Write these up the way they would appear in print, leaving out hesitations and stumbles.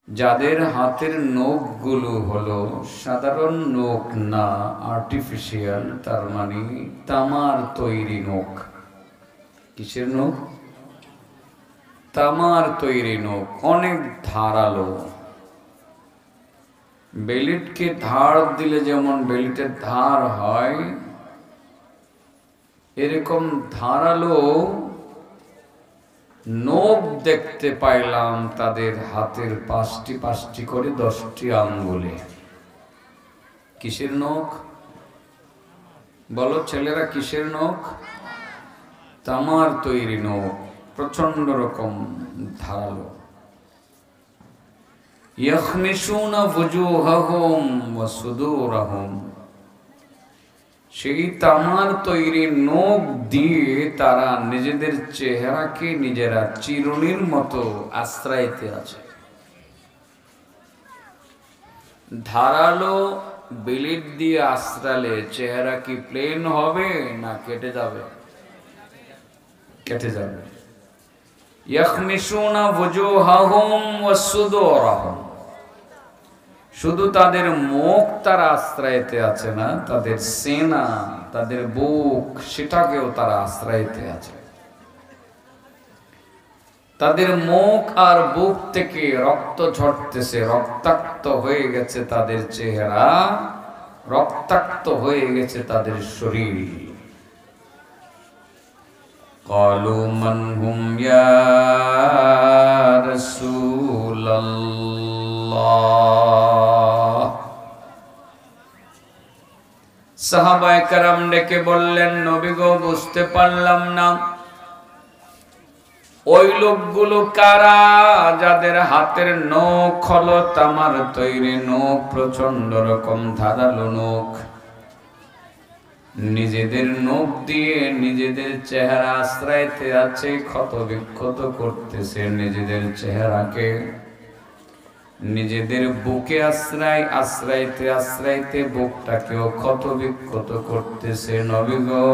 যাদের হাতের নখগুলো হলো সাধারণ নখ না, আর্টিফিশিয়াল, তার মানে তামার তৈরি নখ। কিসের নখ? তামার তৈরি নখ, অনেক ধারালো। বেলিটকে ধার দিলে যেমন বেলিটের ধার হয়, এরকম ধারালো নখ দেখতে পাইলাম তাদের হাতের পাঁচটি পাঁচটি করে 10টি আঙ্গুলে। কিসের নখ বলো ছেলেরা? কিসের নখ? তামার তৈরি নখ, প্রচন্ড রকম ধারালো। ইয়াখমিশুনা ওয়ুজুহাহুম ওয়া সুদুরহুম, সেই তামার তৈরি নখ দিয়ে তারা নিজেদের চেহারাকে নিজেরা চিরুনির মতো আশ্রয়তে আছে। ধারালো ব্লেড দিয়ে আশ্রালে চেহারা কি প্লেন হবে না কেটে যাবে? কেটে যাবে। ইয়াখমিশুনা ওয়ুজুহাহুম ওয়া সুদুরহুম, শুধু তাদের মুখ তারা আশ্রয়তে আছে না, তাদের সেনা, তাদের বুক, সেটাকেও তারা আশ্রয়তে আছে। তাদের মুখ আর বুক থেকে রক্ত ঝরতেছে, রক্তাক্ত হয়ে গেছে তাদের চেহারা, রক্তাক্ত হয়ে গেছে তাদের শরীর। ক্বালু মান হুম ইয়া রাসূলুল্লাহ, সাহাবায়ে কেরাম ডেকে বললেন, নবী গো, বুঝতে পারলাম না ওই লোকগুলো কারা যাদের হাতের নখ হলো তামার তৈরি নখ, প্রচন্ড রকম ধারালো নখ। নিজেদের নখ দিয়ে নিজেদের চেহারা আশ্রয়তে আছে, ক্ষত বিক্ষত করতেছে নিজেদের চেহারাকে, নিজেদের বুকে আশ্রাইতে আশ্রাইতে বুকটাকেও ক্ষত বিক্ষত করতেছে। নবী গো,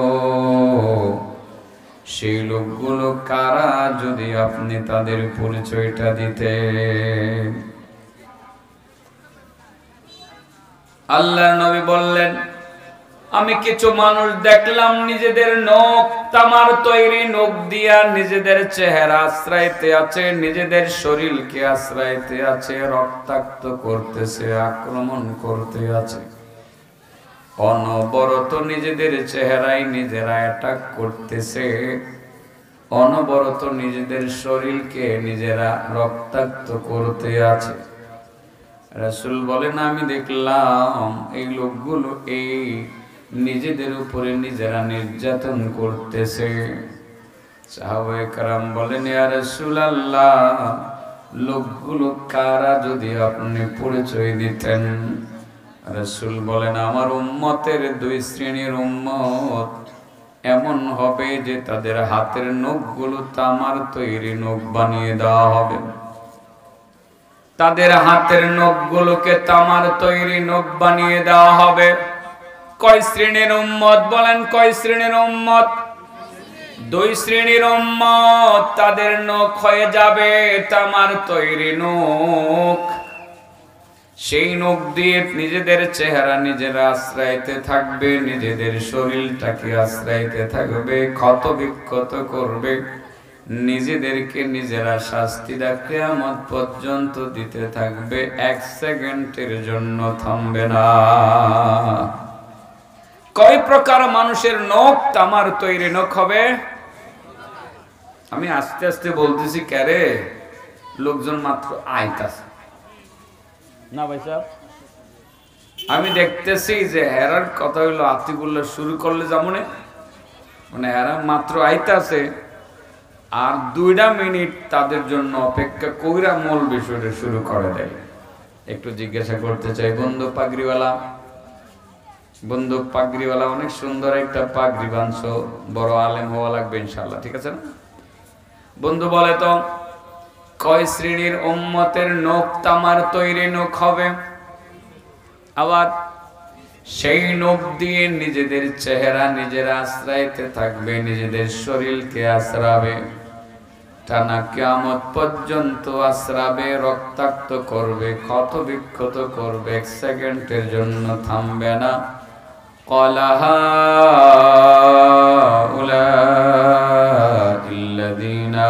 সেই লোকগুলো কারা যদি আপনি তাদের পরিচয়টা দিতেন। আল্লাহর নবী বললেন, আমি কিছু মানুষ দেখলাম নিজেদের নখ, তামার তৈরি নখ দিয়া নিজেদের চেহারা আশ্রয়তে আছে, নিজেদের শরীরকে আশ্রয়তে আছে, রক্তাক্ত করতেছে, আক্রমণ করতে আছে, অনবরত নিজেদের চেহারায় নিজেরা অ্যাটাক করতেছে, অনবরত নিজেদের শরীরকে নিজেরা রক্তাক্ত করতে আছে। রাসূল বলেন, আমি দেখলাম এই লোকগুলো এই নিজেদের উপরে নিজেরা নির্যাতন করতেছে। সাহাবায়ে কেরাম বলেন, ইয়া রাসূলুল্লাহ, লোকগুলো কারা যদি আপনি পরিচয় দিতেন। রাসূল বলেন, আমার উম্মতের 2 শ্রেণীর উম্মত এমন হবে যে তাদের হাতের নখগুলো তামার তৈরি নখ বানিয়ে দেওয়া হবে। তাদের হাতের নখগুলোকে তামার তৈরি নখ বানিয়ে দেওয়া হবে। কয় শ্রেণীর উম্মত বলেন? কয় শ্রেণীর উম্মত? 2 শ্রেণীর উম্মত। তাদের নখ হয়ে যাবে তামার তৈরি নখ। সেই নখ দিয়ে নিজেদের চেহারা নিজেরা আশ্রয়তে থাকবে, নিজেদের শরীরটাকে আশ্রয়তে থাকবে, ক্ষত বিক্ষত করবে, নিজেদেরকে নিজেরা শাস্তিটা কিয়ামত পর্যন্ত দিতে থাকবে, 1 সেকেন্ডের জন্য থামবে না। কয় প্রকার মানুষের নখ তামার তৈরি নখ হবে? আমি আস্তে আস্তে বলতেছি, ক্যারে লোকজন মাত্র আইতাছে না ভাই সাহেব। আমি দেখতেছি যে হেরার কথা হইলো আতিকুল্লাহ শুরু করলে যেমন, মানে হেরা মাত্র আইতাছে, আর 2টা মিনিট তাদের জন্য অপেক্ষা কইরা মূল বিষয়টা শুরু করে দেয়। একটু জিজ্ঞাসা করতে চাই, বন্ধু পাগড়িওয়ালা, অনেক সুন্দর একটা পাগড়ি বানছো, বড় আলেম হওয়া লাগবে ইনশাআল্লাহ, ঠিক আছে না? বন্ধু বলে তো, কয় শ্রেণীর উম্মতের নখ তামার তৈরি নখ হবে? আবার সেই নখ দিয়ে নিজেদের চেহারা নিজেরা আশ্রয়তে থাকবে, নিজেদের শরীরকে আশ্রাবে। টানা কিয়ামত পর্যন্ত আশ্রাবে, রক্তাক্ত করবে, ক্ষত বিক্ষত করবে, এক সেকেন্ডের জন্য থামবে না। ক্বালা হাউলাইল্লাযীনা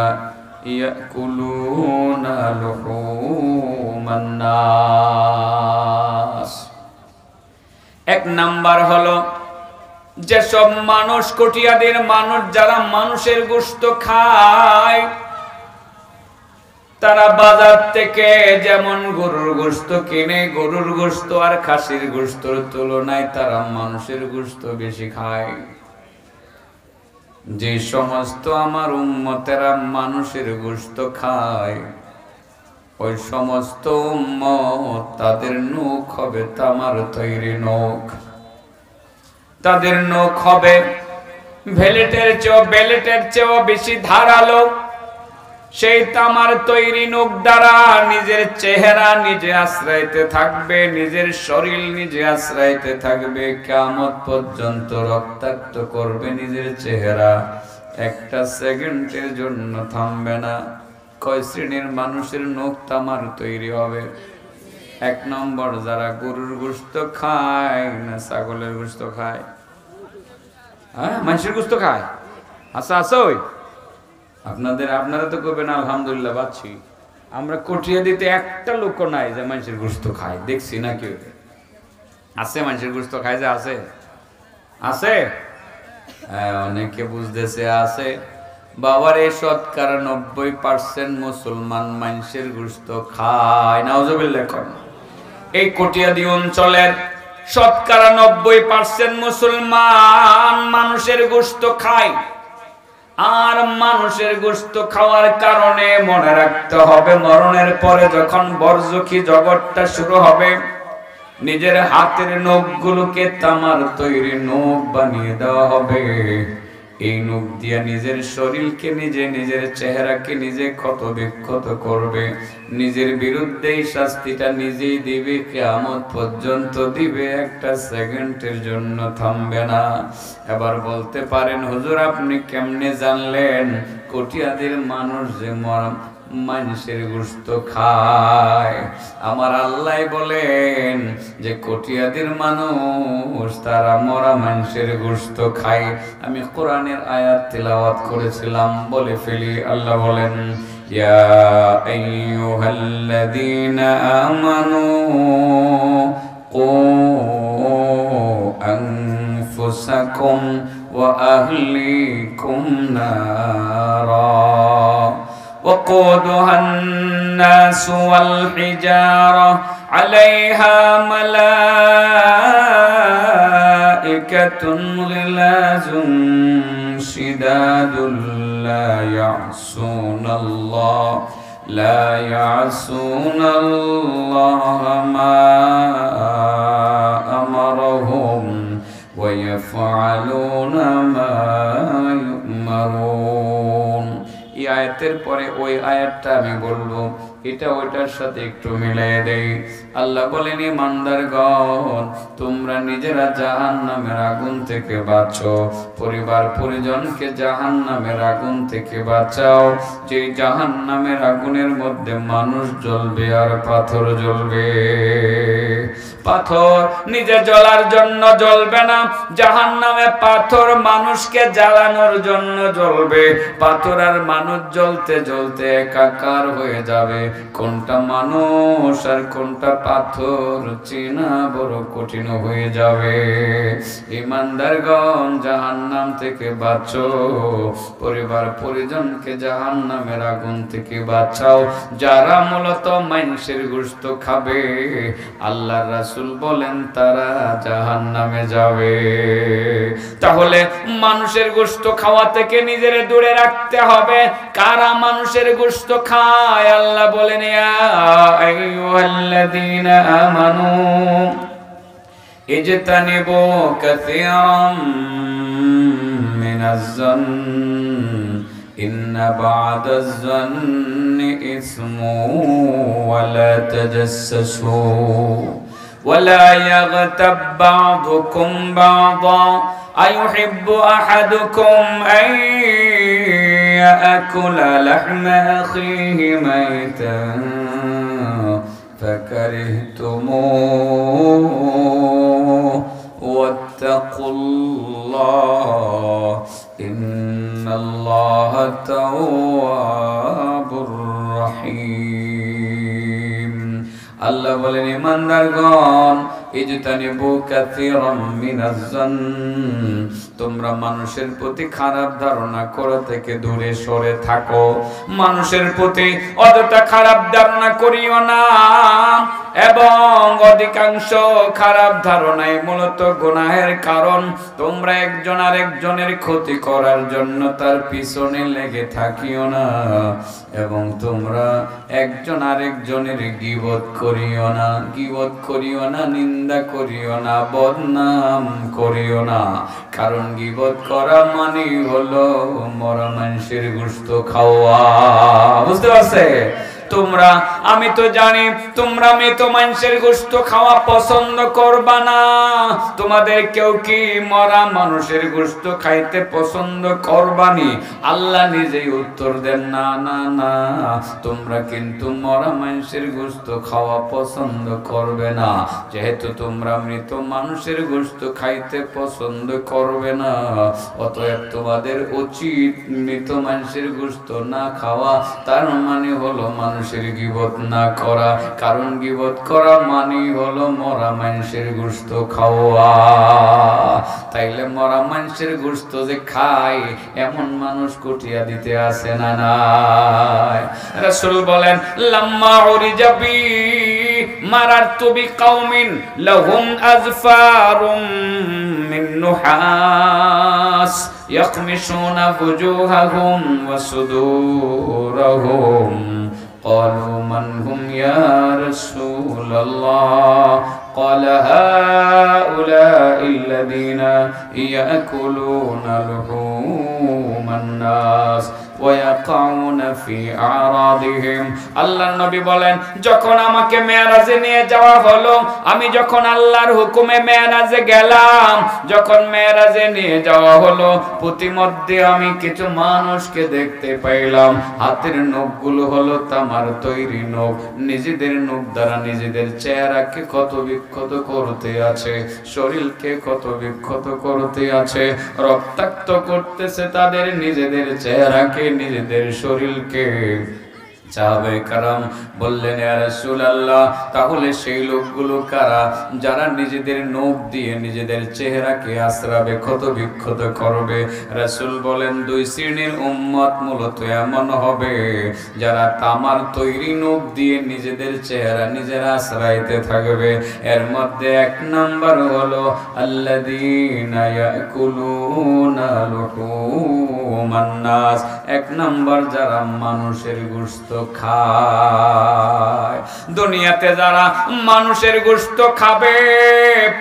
ইয়াকুলুনা লুহুমান নাস। এক নাম্বার হলো যেসব মানুষ, কটিয়াদের মানুষ, যারা মানুষের গোশত খায়, তারা বাজার থেকে যেমন গরুর গোশত কিনে, গরুর গোশত আর খাসির গোশতের তুলনায় তারা মানুষের গোশত বেশি খায়। যে সমস্ত আমার উম্মতেরা মানুষের গোশত খায়, ওই সমস্ত উম্মত তাদের নখ হবে তামার তৈরি নখ। তাদের নখ হবে বেলেটের চেয়েও বেশি ধারালো। সেই তামার তৈরি নখ দ্বারা নিজের চেহারা নিজে আশ্রয়তে থাকবে, নিজের শরীর নিজে আশ্রয়তে থাকবে, কিয়ামত পর্যন্ত রক্তাক্ত করবে নিজের চেহারা, একটা সেকেন্ডের জন্য থামবে না। কয় শ্রেণীর মানুষের নখ তামার তৈরি হবে? এক নম্বর, যারা গরুর গোশত খায় না ছাগলের গোশত খায়? হ্যাঁ, মানুষের গোশত খায়। আচ্ছা আচ্ছা, ওই আপনারা তো করবেন আলহামদুলিল্লাহ বাচ্ছি। আমরা কটিয়া দিতে একটা লোক নাই যে মানুষের গোশত খায়, দেখছি না কেউ। আছে মানুষের গোশত খায় যে? আছে আছে, হ্যাঁ, অনেকে বুঝতেছে আছে। বাবার এই 90% মুসলমান মানুষের গোশত খায়। নাউজুবিল্লাহ। এই কটিয়াদি অঞ্চলের 90% মুসলমান মানুষের গোশত খায়। আর মানুষের গোশত খাওয়ার কারণে মনে রাখতে হবে, মরণের পরে যখন বরজখী জগৎটা শুরু হবে, নিজের হাতের নখগুলোকে তামার তৈরি নখ বানিয়ে দেওয়া হবে। এই নখ দিয়ে নিজের শরীরকে নিজে, নিজের চেহারাকে নিজে ক্ষত বিক্ষত করবে, নিজের বিরুদ্ধে এই শাস্তিটা নিজেই দিবে, কিয়ামত পর্যন্ত দিবে, একটা সেকেন্ডের জন্য থামবে না। এবার বলতে পারেন, হুজুর আপনি কেমনে জানলেন কটিয়াদের মানুষ যে মানুষের গোশত খায়? আমার আল্লাহ বলেন যে কটিয়াদের মানুষ তারা মরা মানুষের গোশত খায়। আমি কোরআনের আয়াত তিলাওয়াত করেছিলাম, বলে ফেলি। আল্লাহ বলেন, ইয়া আইয়ুহাল্লাযীনা আমানু কু আনফুসাকুম ওয়া আহলিকুম নারা وقودها الناس والحجارة عليها ملائكة غلاظ شداد لا يعصون الله ما أمرهم ويفعلون ما يؤمرون। এই আয়াতের পরে ওই আয়াতটা আমি বলবো, এটা ওইটার সাথে একটু মিলাই দেই। আল্লাহ বলেন, ইমানদারগণ, তোমরা নিজেরা জাহান্নামের আগুন থেকে বাঁচো, পরিবার পরিজনকে জাহান্নামের আগুন থেকে বাঁচাও। যে জাহান্নামের আগুনের মধ্যে মানুষ জ্বলবে আর পাথর জ্বলবে। পাথর নিজে জ্বলার জন্য জ্বলবে না, জাহান্নামে পাথর মানুষকে জ্বালানোর জন্য জ্বলবে। পাথর আর মানুষ জ্বলতে জ্বলতে একাকার হয়ে যাবে। কোনটা মানুষ আর কোনটা পাথর চেনা বড় কঠিন হয়ে যাবে। ইমানদারগণ, জাহান্নাম থেকে বাঁচো, পরিবার পরিজনকে জাহান্নামের আগুন থেকে বাঁচাও। যারা মূলত মানুষের গোশত খাবে, আল্লাহর রাসূল বলেন তারা জাহান্নামে যাবে। তাহলে মানুষের গোশত খাওয়া থেকে নিজের দূরে রাখতে হবে। কারা মানুষের গোশত খায়? আল্লাহ বলেন, ইয়া আইয়ুহাল্লাযীনা আমানু ইজতানিবু কাসীরাম মিনাজ-যন্ন ইন্না বা'দাজ-যন্নি ইসমু ওয়া লা তাজাসসু ওয়া লা ইয়াগতাব বা'দুকুম বা'দা আইয়ুহিব্বু আহাদুকুম আন يأكل لحم أخيه ميتا فكرهتموه واتقوا الله إن الله تواب رحيم আল্লাহ বলেন ঈমানদারগণ ইজতানিবু কাসীরাম মিনাজ-জান তোমরা মানুষের প্রতি খারাপ ধারণা করা থেকে দূরে সরে থাকো মানুষের প্রতি অযথা খারাপ ধারণা করিও না এবং অধিকাংশ খারাপ ধারণাই মূলত গুনাহের কারণ তোমরা একজন আরেকজনের ক্ষতি করার জন্য তার পিছনে লেগে থাকিও না এবং তোমরা একজন আরেকজনের গীবত করিও না নিন্দা করিও না বদনাম করিও না কারণ গীবত করা মানে হলো মরা মানুষের গোশত খাওয়া বুঝতে পারছে তোমরা আমি তো জানি তোমরা মৃত মানুষের গোশত খাওয়া পছন্দ করবা না তোমাদের কেউ কি মরা মানুষের গোশত খাইতে পছন্দ করবানি আল্লাহ নিজেই উত্তর দেন না না না তোমরা কিন্তু মরা মানুষের গোশত খাওয়া পছন্দ করবে না যেহেতু তোমরা মৃত মানুষের গোশত খাইতে পছন্দ করবে না অতএব তোমাদের উচিত মৃত মানুষের গোশত না খাওয়া তার মানে হলো মানুষের গীবত না করা কারণ গীবত করা মানে হলো মরা মানুষের গোশত খাওয়া তাইলে মরা মানুষের গোশত যে খায় এমন মানুষ কুটিয়া দিতে আসে না নাই রাসূল বলেন লাম্মা উরিজাবি মারারতু বিকাউমিন লাহুম আযফারুম মিন নুহাস ইয়াকমিশুনা ফুজুহাহুম ওয়া সুদুরহুম قالوا من هم يا رسول الله قال هؤلاء الذين يأكلون لحوم الناس ويقعون في أعراضهم আল্লাহর নবী বলেন যখন আমাকে মেরাজে নিয়ে যাওয়া হলো আমি যখন আল্লাহর হুকুমে মেরাজে গেলাম যখন মেরাজে নিয়ে যাওয়া হলো প্রতিমধ্যে আমি কিছু মানুষকে দেখতে পাইলাম হাতের নখগুলো হলো তামার তৈরি নখ নিজেদের নখ দ্বারা নিজেদের চেহারাকে ক্ষত বিক্ষত করতে আছে শরীরকে ক্ষত বিক্ষত করতে আছে রক্তাক্ত করতেছে তাদের নিজেদের চেহারাকে নিজেদের শরীরকে সাহাবায়ে কেরাম বললেন ইয়া রাসূলুল্লাহ তাহলে সেই লোকগুলো কারা যারা নিজেদের নখ দিয়ে নিজেদের চেহারাকে আশ্রাবে ক্ষত বিক্ষত করবে রাসূল বলেন দুই শ্রেণীর উম্মত মূলত এমন হবে যারা তামার তৈরি নখ দিয়ে নিজেদের চেহারা নিজেরা আশ্রাইতে থাকবে এর মধ্যে এক নাম্বার হলো আল্লাযীনা ইয়াকুলুনা লুহুমান নাস এক নাম্বার যারা মানুষের গোশত খায় দুনিয়াতে যারা মানুষের গোশত খাবে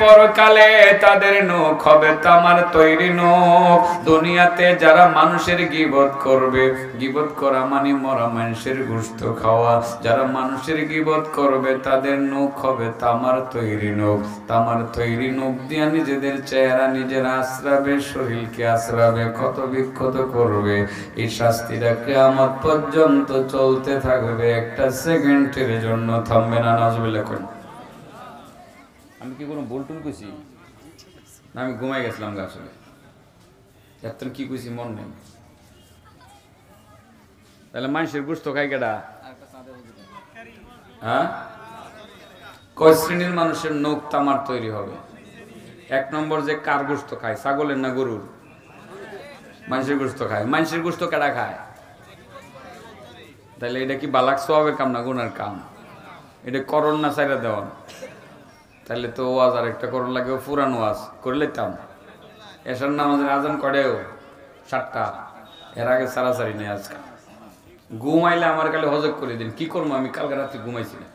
পরকালে তাদের নখ হবে তামার তৈরি নখ দুনিয়াতে যারা মানুষের গীবত করবে গীবত করা মানে মরা মানুষের গোশত খাওয়া যারা মানুষের গীবত করবে তাদের নখ হবে তামার তৈরি নখ তামার তৈরি নখ দিয়ে নিজেদের চেহারা নিজেরা আশ্রাবে শরীরকে আশ্রাবে ক্ষত বিক্ষত করবে এই শাস্তিটা কিয়ামত পর্যন্ত চলতে থাকবে একটা সেকেন্ডের জন্য থামবে না নাজবিল্লাহ কোন আমি কি কোনো ভুল টুল কইছি না আমি ঘুমাই গেছিলাম আসলে এত কি কইছি মন নেই তাহলে মানুষের গোশত খায় কেডা হ্যাঁ কয় শ্রেণীর মানুষের নখ তামার তৈরি হবে এক নম্বর যে কার গোশত খায় ছাগলের না গরুর মানুষের গোশত খায় মানুষের গোশত কেডা খায় তাহলে এটা কি বালাক সওয়াবের কাম না গুনার কাম এটা করণ না ছাইরা দেওয়ান তাহলে তো ওয়াজ আর একটা করণ লাগে পুরান ওয়াজ করে লইতাম এশার নামাজের আজান করেও 7টা এর আগে সারাসারি নেই আজকে ঘুমাইলে আমার কালে হজক করে দিন কি করবো আমি কালকে রাত্রে ঘুমাইছি না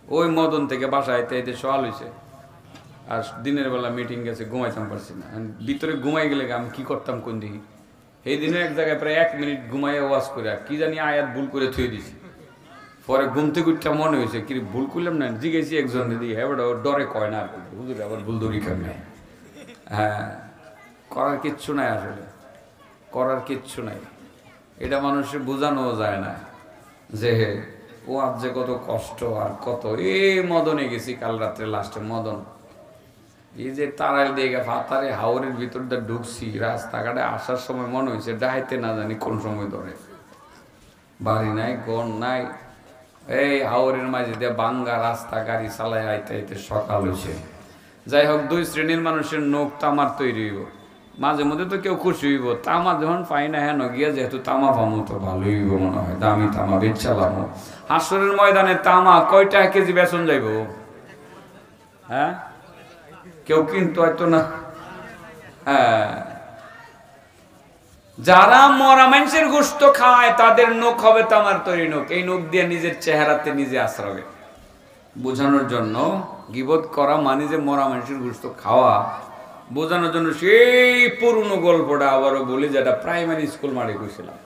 ওই মদন থেকে বাসায় এতে সওয়াল হয়েছে আর দিনের বেলা মিটিং গেছে ঘুমাইতাম পারছি না ভিতরে ঘুমাই গেলে আমি কি করতাম কোন দিকে এই দিনে এক জায়গায় প্রায় 1 মিনিট ঘুমাইয়া ওয়াজ করে কি জানি আয়াত ভুল করে থুয়ে দিছি পরে ঘুম থেকে উঠতে মনে হয়েছে কি ভুল করলাম না জিজ্ঞেসি একজন দিদি হ্যাঁ ডরে কয় না হুজুর আবার ভুল ধরি কেমন হ্যাঁ করার কিচ্ছু নাই আসলে করার কিচ্ছু নাই এটা মানুষের বোঝানো যায় না যে ও আজ যে কত কষ্ট আর কত। মদনে গেছি কাল রাত্রে, লাস্টে মদন এই যে তারাই দিয়ে ফাতারে হাওরের ভিতর দিয়ে ঢুকছি, রাস্তাঘাটে আসার সময় মনে হয়েছে ডাইতে না জানি কোন সময় ধরে, বাড়ি নাই গন নাই, এই হাওরের মাঝে দিয়ে বাঙ্গা রাস্তা গাড়ি চালায় আইতে আইতে সকাল হয়েছে। যাই হোক, দুই শ্রেণীর মানুষের নখ তামার তৈরি হইব, মাঝে মধ্যে তো কেউ খুশি হইব। তামা যখন পাই না হ্যাঁ গিয়া, যেহেতু তামা পামো তো ভালোই হইব মনে হয়, দামি তামা বেচালামো। হাসরের ময়দানে তামা কয়টা কেজি বেতন যাইব? হ্যাঁ, কেউ কিন্তু হয়তো না। হ্যাঁ, যারা মরা মানুষের গোশত খায় তাদের নখ হবে তামার তৈরি নখ। এই নখ দিয়ে নিজের চেহারাতে নিজে আশ্রাবে, বোঝানোর জন্য। গীবত করা মানে যে মরা মানুষের গোশত খাওয়া, বোঝানোর জন্য সেই পুরনো গল্পটা আবারও বলি, যেটা প্রাইমারি স্কুল মাঠে করেছিলাম।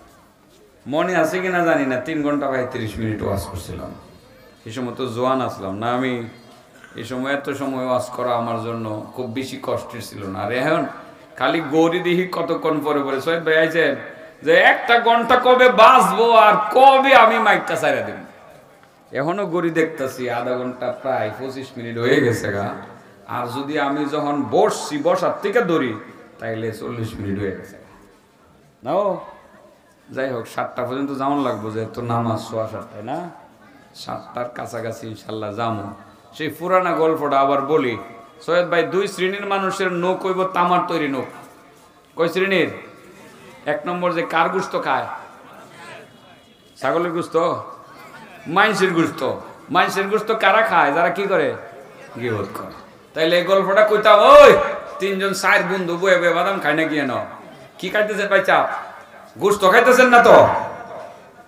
মনে আছে কিনা জানি না, 3 ঘন্টা 35 মিনিট ওয়াজ করছিলাম। এই সময় তো জোয়ান আসলাম না আমি, এই সময় এত সময় ওয়াজ করা আমার জন্য খুব বেশি কষ্টের ছিল না। আর এখন খালি গৌরী দিহি কতক্ষণ পরে পরে সৈয়দ ভাই আইছেন যে 1 ঘন্টা কবে বাঁচবো আর কবে আমি মাইকটা ছাইড়া দেব। এখনো গড়ি দেখতেছি আধা ঘন্টা প্রায় 25 মিনিট হয়ে গেছে গা। আর যদি আমি যখন বসছি, বসার থেকে ধরি, তাইলে 40 মিনিট হয়ে গেছে না। ও যাই হোক, 7টা পর্যন্ত যেমন লাগবো, যেহেতু নামাজ 7:15 না, 7টার কাছাকাছি ইনশাল্লাহ যাবো। সেই পুরানা গল্পটা আবার বলি। সৈয়দ ভাই, 2 শ্রেণীর মানুষের নখ হইব তামার তৈরি নখ। কয় শ্রেণীর? 1 নম্বর যে কার গোশত খায়? ছাগলের গোশত, মাইনসের গোশত। মাইনসের গোশত কারা খায়? যারা কি করে? গীবত করে। তাইলে এই গল্পটা কইতাম, ওই 3জন 4 বন্ধু বয়ে বয়ে বাদাম খায় না গিয়ে নাও। কি খাইতেছেন ভাই? চাপ গোশত খাইতেছেন না তো?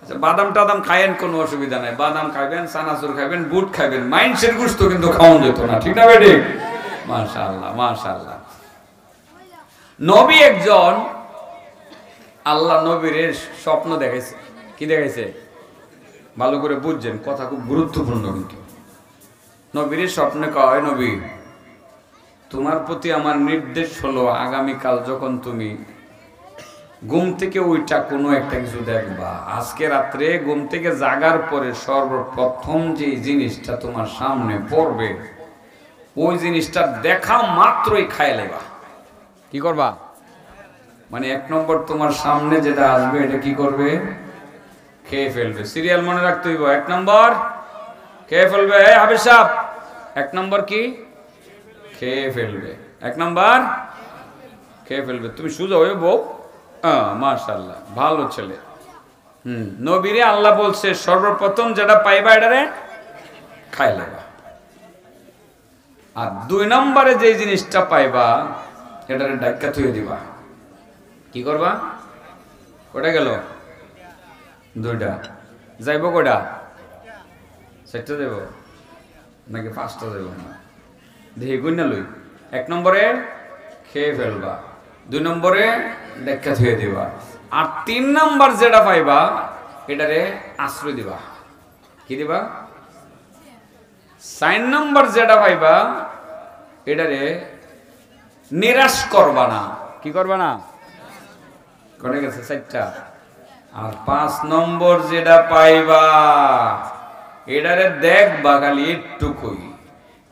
আচ্ছা, বাদাম টাদাম খাইয়েন, কোনো অসুবিধা নাই। বাদাম খাইবেন, চানাচুর খাইবেন, বুট খাইবেন, মাইনসের গোশত কিন্তু খাওয়ান যেত না, ঠিক না বেটি? মাশাআল্লাহ মাশাআল্লাহ। নবী একজন, আল্লাহ নবীর স্বপ্ন দেখাইছে। কি দেখাইছে? ভালো করে বুঝছেন, কথা খুব গুরুত্বপূর্ণ। কিন্তু নবীর স্বপ্নে কয়, নবী তোমার প্রতি আমার নির্দেশ হলো, আগামীকাল যখন তুমি ঘুম থেকে ওইটা কোনো একটা কিছু দেখবা, আজকে রাত্রে ঘুম থেকে জাগার পরে সর্বপ্রথম যে জিনিসটা তোমার সামনে পড়বে, ওই জিনিসটা দেখা মাত্রই খায় লেবা। কি করবা? মানে 1 নম্বর তোমার সামনে যেটা আসবে, এটা কি করবে? খেয়ে ফেলবে। সিরিয়াল মনে রাখতে হইব। 1 নম্বর খেয়ে ফেলবে। হাবিব সাহেব, 1 নম্বর কি? খেয়ে ফেলবে। 1 নম্বর খেয়ে ফেলবে। তুমি সুজা হয়ে বউ। মাশাআল্লাহ, ভালো ছেলে। নবীরে আল্লাহ বলছে সর্বপ্রথম যেটা পাইবা এটারে খাই লেবা। আর 2 নম্বরে যে জিনিসটা পাইবা, এটারে ডাক্কা থুয়ে দিবা। কি করবা? কটা গেল? 2টা। যাইব কয়টা? 4টা দেব নাকি 5টা দেব? না, দেখি গুণা লই। 1 নম্বরে খেয়ে ফেলবা, 2 নম্বরে ডাক্কা থুয়ে দিবা, আর 3 নম্বর যেটা পাইবা এটারে আশ্রয় দিবা। কি দিবা? 4 নম্বর যেটা পাইবা এটারে নিরাশ করবা না। কি করবা না? করে গেছে 4টা। আর 5 নম্বর যেটা পাইবা এটারে দেখবা খালি একটুকুই,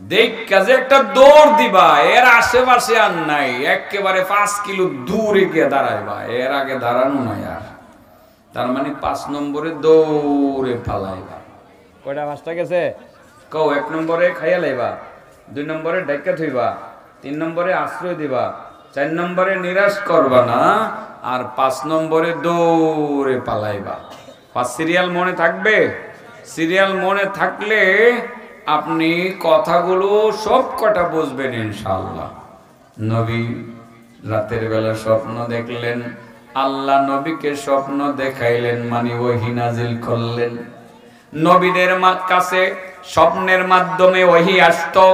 দেখ কাজে একটা দৌড় দিবা, এর আশেপাশে আর নাই, একেবারে 5 কিলো দূরে গিয়ে দাঁড়াইবা, এর আগে দাঁড়ানো নাই আর। তার মানে 5 নম্বরে দৌড়ে পালাইবা। কয়টা? 5টা গেছে। কও 1 নম্বরে খাইয়া লাইবা, 2 নম্বরে ডাক্কা থইবা, 3 নম্বরে আশ্রয় দিবা, 4 নম্বরে নিরাশ করবা না, আর 5 নম্বরে দৌড়ে পালাইবা। 5 সিরিয়াল মনে থাকবে। সিরিয়াল মনে থাকলে আপনি কথাগুলো সব কটা বুঝবেন ইনশাআল্লাহ। নবী রাতের বেলা স্বপ্ন দেখলেন, আল্লাহ নবীকে স্বপ্ন দেখাইলেন, মানে ওহী নাজিল করলেন। নবীদের কাছে স্বপ্নের মাধ্যমে ওহী আসতো।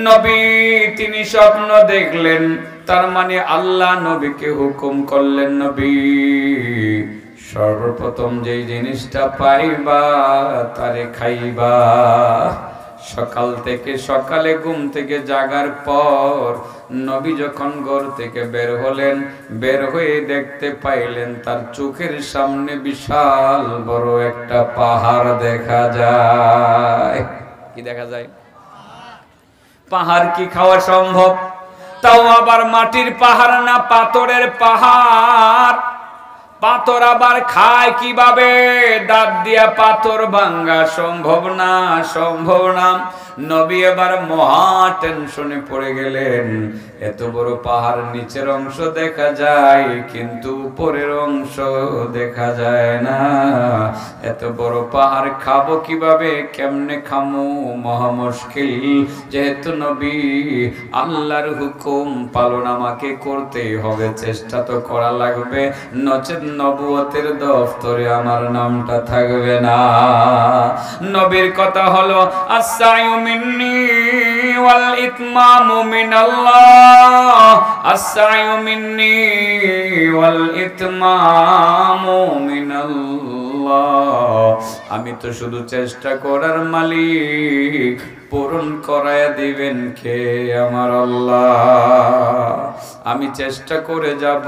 নবী তিনি স্বপ্ন দেখলেন, তার মানে আল্লাহ নবীকে হুকুম করলেন, নবী সর্বপ্রথম যেই জিনিসটা পাইবা তারে খাইবা, সকাল থেকে সকালে ঘুম থেকে জাগার পর নবী যখন ঘর থেকে বের হলেন, বের হয়ে দেখতে পাইলেন তার চোখের সামনে বিশাল বড় একটা পাহাড় দেখা যায়। কি দেখা যায়? পাহাড় কি খাওয়া সম্ভব? তাও আবার মাটির পাহাড় না, পাথরের পাহাড়। পাথর আবার খায় কিভাবে? দাঁত দিয়া পাথর ভাঙ্গা সম্ভব না, সম্ভব না। নবী এবার মহা টেনশনে পড়ে গেলেন। এত বড় পাহাড়, নিচের অংশ দেখা যায় কিন্তু উপরের অংশ দেখা যায় না। এত বড় পাহাড় খাবো কিভাবে, কেমনে খামু? মহা মুশকিল। যেহেতু নবী, আল্লাহর হুকুম পালন আমাকে করতেই হবে, চেষ্টা তো করা লাগবে, নচেত নবুয়তের দফতরে আমার নামটা থাকবে না। নবীর কথা হলো আসসায়ু মিন্নি ওয়াল ইতমামু মিনাল্লাহ, আসসায়ু মিন্নি ওয়াল ইতমামু মিনাল্লাহ। আমি তো শুধু চেষ্টা করার মালিক, পূরণ করায় দিবেন কে? আমার আল্লাহ। আমি চেষ্টা করে যাব,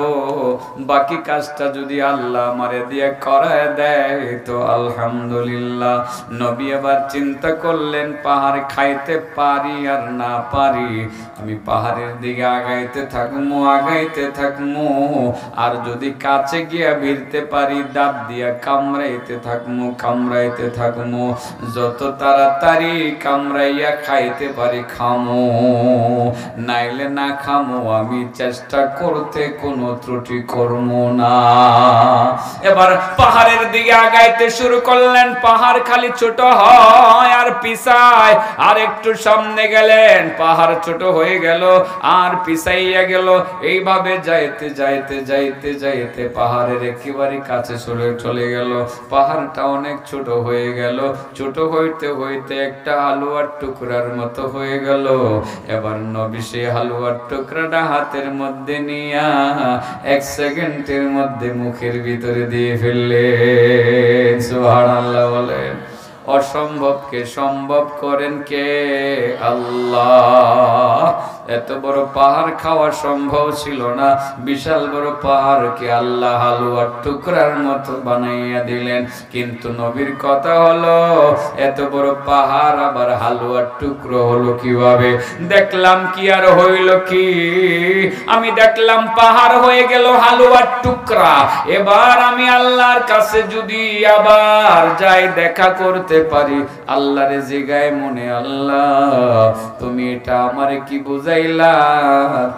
বাকি কাজটা যদি আল্লাহ আমারে দিয়ে করায় দেয় তো আলহামদুলিল্লাহ। নবী আবার চিন্তা করলেন, পাহাড় খাইতে পারি আর না পারি, আমি পাহাড়ের দিকে আগাইতে থাকবো, আগাইতে থাকবো। আর যদি কাছে গিয়া ভিড়তে পারি, দাঁত দিয়া কামড়াইতে থাকবো, কামড়াইতে থাকবো। যত তাড়াতাড়ি কামড়াইয়া খাইতে পারি খামো, নাইলে না খামো। আমি চেষ্টা করতে কোনো ত্রুটি করবো না। এবার পাহাড়ের দিকে আগাইতে শুরু করলেন। পাহাড় খালি ছোট হয় আর পিছায়। আর একটু সামনে গেলেন, পাহাড় ছোট হয়ে গেল আর পিছাইয়া গেল। এইভাবে যাইতে যাইতে যাইতে যাইতে পাহাড়ের একেবারে কাছে চলে গেল। পাহাড়টা অনেক ছোট হয়ে গেল। ছোট হইতে হইতে একটা হালুয়ার টুকরার মতো হয়ে গেল। এবার নবী সেই হালুয়ার টুকরাটা হাতের মধ্যে নিয়া 1 সেকেন্ডের মধ্যে মুখের ভিতরে দিয়ে ফেললেন। সুবহানাল্লাহ বলেন। অসম্ভবকে সম্ভব করেন কে? আল্লাহ। এত বড় পাহাড় খাওয়া সম্ভব ছিল না, বিশাল বড় পাহাড়কে আল্লাহ হালুয়ার টুকরার মতো বানাইয়া দিলেন। কিন্তু নবীর কথা হলো, এত বড় পাহাড় আবার হালুয়ার টুকরো হলো কিভাবে? দেখলাম কি আর হইল কি? আমি দেখলাম পাহাড় হয়ে গেল হালুয়ার টুকরা। এবার আমি আল্লাহর কাছে যদি আবার যাই দেখা করতে পারি, আল্লাহরে জিগায় মনে, আল্লাহ তুমি এটা আমারে কি বুঝাইলা?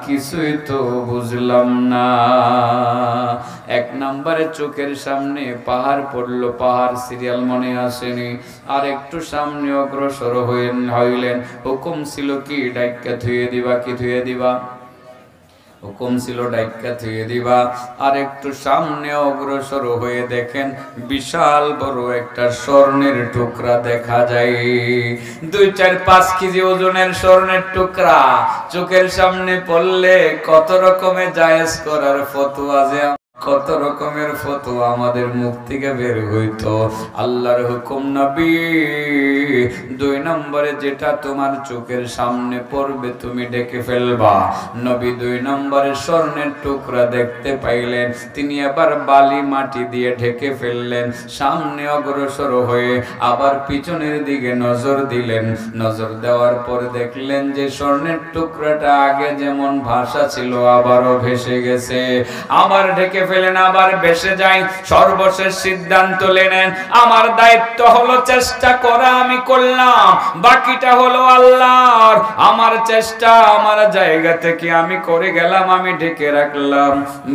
কিছুই তো বুঝলাম না। 1 নম্বরে চোখের সামনে পাহাড় পড়লো, পাহাড় সিরিয়াল মনে আসেনি। আর একটু সামনে অগ্রসর হইলেন। হুকুম ছিল কি? ডাইক্কা থুয়ে দিবা, কি থুয়ে দিবা? হুকুম ছিল ডাইক্কা থুয়ে দিবা। আর একটু সামনে অগ্রসর হয়ে দেখেন বিশাল বড় একটা স্বর্ণের টুকরা দেখা যায়। 2-4-5 কেজি ওজনের স্বর্ণের টুকরা চোখের সামনে পড়লে কত রকমের জায়েজ করার ফতোয়া, যে কত রকমের ফতোয়া আমাদের মুখ থেকে বের হইতো। আল্লাহর হুকুম, নবী 2 নম্বরে যেটা তোমার চোখের সামনে পড়বে তুমি ডেকে ফেলবা। নবী 2 নম্বরে স্বর্ণের টুকরা দেখতে পাইলেন। তিনি আবার বালি মাটি দিয়ে ঢেকে ফেললেন। সামনে অগ্রসর হয়ে আবার পিছনের দিকে নজর দিলেন। নজর দেওয়ার পর দেখলেন যে স্বর্ণের টুকরাটা আগে যেমন ভাষা ছিল আবারও ভেসে গেছে। আবার ঢেকে ফেলেন, আবার ভেসে যায়। সর্বশেষ সিদ্ধান্ত নেন, আমার দায়িত্ব হলো চেষ্টা করা, আমি করলাম, বাকিটা হলো আল্লাহর। আমার চেষ্টা আমার জায়গা থেকে আমি করে গেলাম, আমি ঢেকে রাখলাম।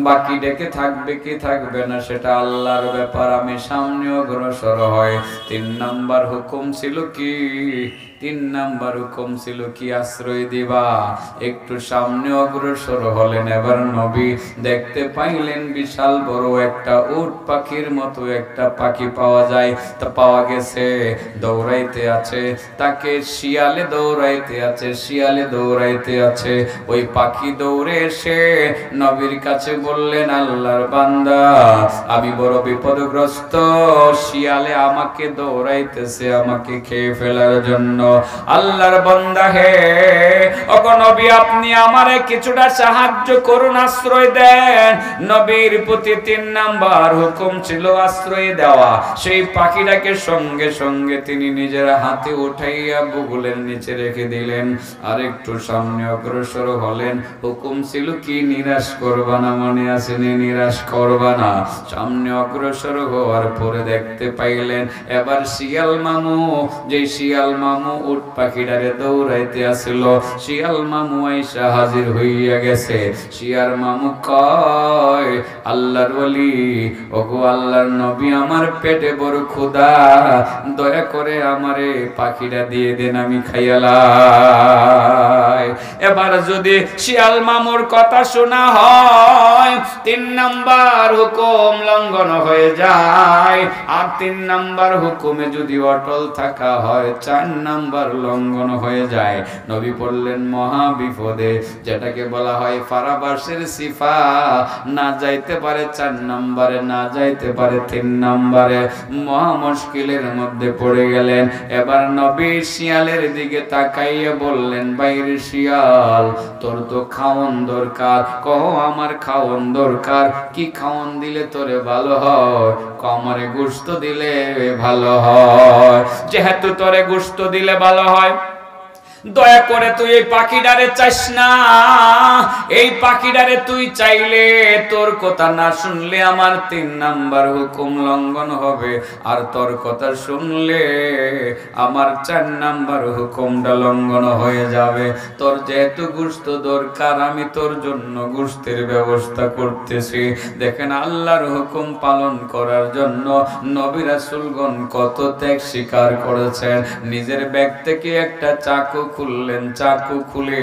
বাকি ঢেকে থাকবে কি থাকবে না সেটা আল্লাহর ব্যাপার। আমি সামনে অগ্রসর হয়। 3 নম্বর হুকুম ছিল কি? 3 নম্বর হুকুম ছিল কি? আশ্রয় দিবা। একটু সামনে অগ্রসর হলেন। এবার নবী দেখতে পাইলেন বিশাল বড় একটা উট পাখির মতো একটা পাখি পাওয়া যায়, তা পাওয়া গেছে, দৌড়াইতে আছে। তাকে শিয়ালে দৌড়াইতে আছে, শিয়ালে দৌড়াইতে আছে। ওই পাখি দৌড়ে এসে নবীর কাছে বললেন, আল্লাহর বান্দা, আমি বড় বিপদগ্রস্ত, শিয়ালে আমাকে দৌড়াইতেছে আমাকে খেয়ে ফেলার জন্য। আল্লাহর বান্দা হে ওগো নবী আপনি আমারে কিছুটা সাহায্য করুন, আশ্রয় দেন। নবীর প্রতি 3 নাম্বার হুকুম ছিল আশ্রয় দেওয়া। সেই পাখিটাকে সঙ্গে সঙ্গে তিনি নিজের হাতে উঠাইয়া বুকুলের নিচে রেখে দিলেন, আর একটু সামনে অগ্রসর হলেন। হুকুম ছিল কি নিরাশ করবা না, মনে আসেনি? নিরাশ করবা না। সামনে অগ্রসর হওয়ার পরে দেখতে পাইলেন এবার শিয়াল মামু, যে শিয়াল মামু উট পাখিটারে দৌড়াইতে আসিল, শিয়াল মামু আইসা হাজির হইয়া গেছে। শিয়াল মামু কয় আল্লাহর ওলি, ওগো আল্লাহর নবী আমার পেটে বড় ক্ষুধা, দয়া করে আমারে পাখিটা দিয়ে দেন, আমি খাইয়ালাই। এবার যদি শিয়াল মামুর কথা শোনা হয় 3 নাম্বার হুকুম লঙ্ঘন হয়ে যায়, আর 3 নাম্বার হুকুমে যদি অটল থাকা হয় 4 নাম্বার লঙ্ঘন হয়ে যায়। নবী বললেন মহা বিপদে, যেটাকে বলা হয় ফারাবাসের সিফা, না যাইতে পারে 4 নাম্বারে, না যাইতে পারে 3 নাম্বারে, মহা মুশকিলের মধ্যে পড়ে গেলেন। এবার নবী শিয়ালের দিকে তাকাইয়া বললেন বাইরে শিয়াল, তোর তো খাওন দরকার, কহ আমার খাওন দরকার, কি খাওন দিলে তোরে ভালো হয়? আমারে গোশত দিলে ভালো হয়। যেহেতু তোরে গোশত দিলে ভালো হয়, দয়া করে তুই এই পাখিটারে চাইস না। এই পাখিটারে তুই চাইলে, তোর কথা না শুনলে আমার 3 নাম্বার হুকুম লঙ্ঘন হবে, আর তোর কথা শুনলে আমার 4 নাম্বার হুকুমটা লঙ্ঘন হয়ে যাবে। তোর যেহেতু গোশত দরকার, আমি তোর জন্য গোশতের ব্যবস্থা করতেছি। দেখেন আল্লাহর হুকুম পালন করার জন্য নবী রাসূলগণ কত ত্যাগ স্বীকার করেছেন। নিজের ব্যাগ থেকে একটা চাকু খুললেন, চাকু খুলে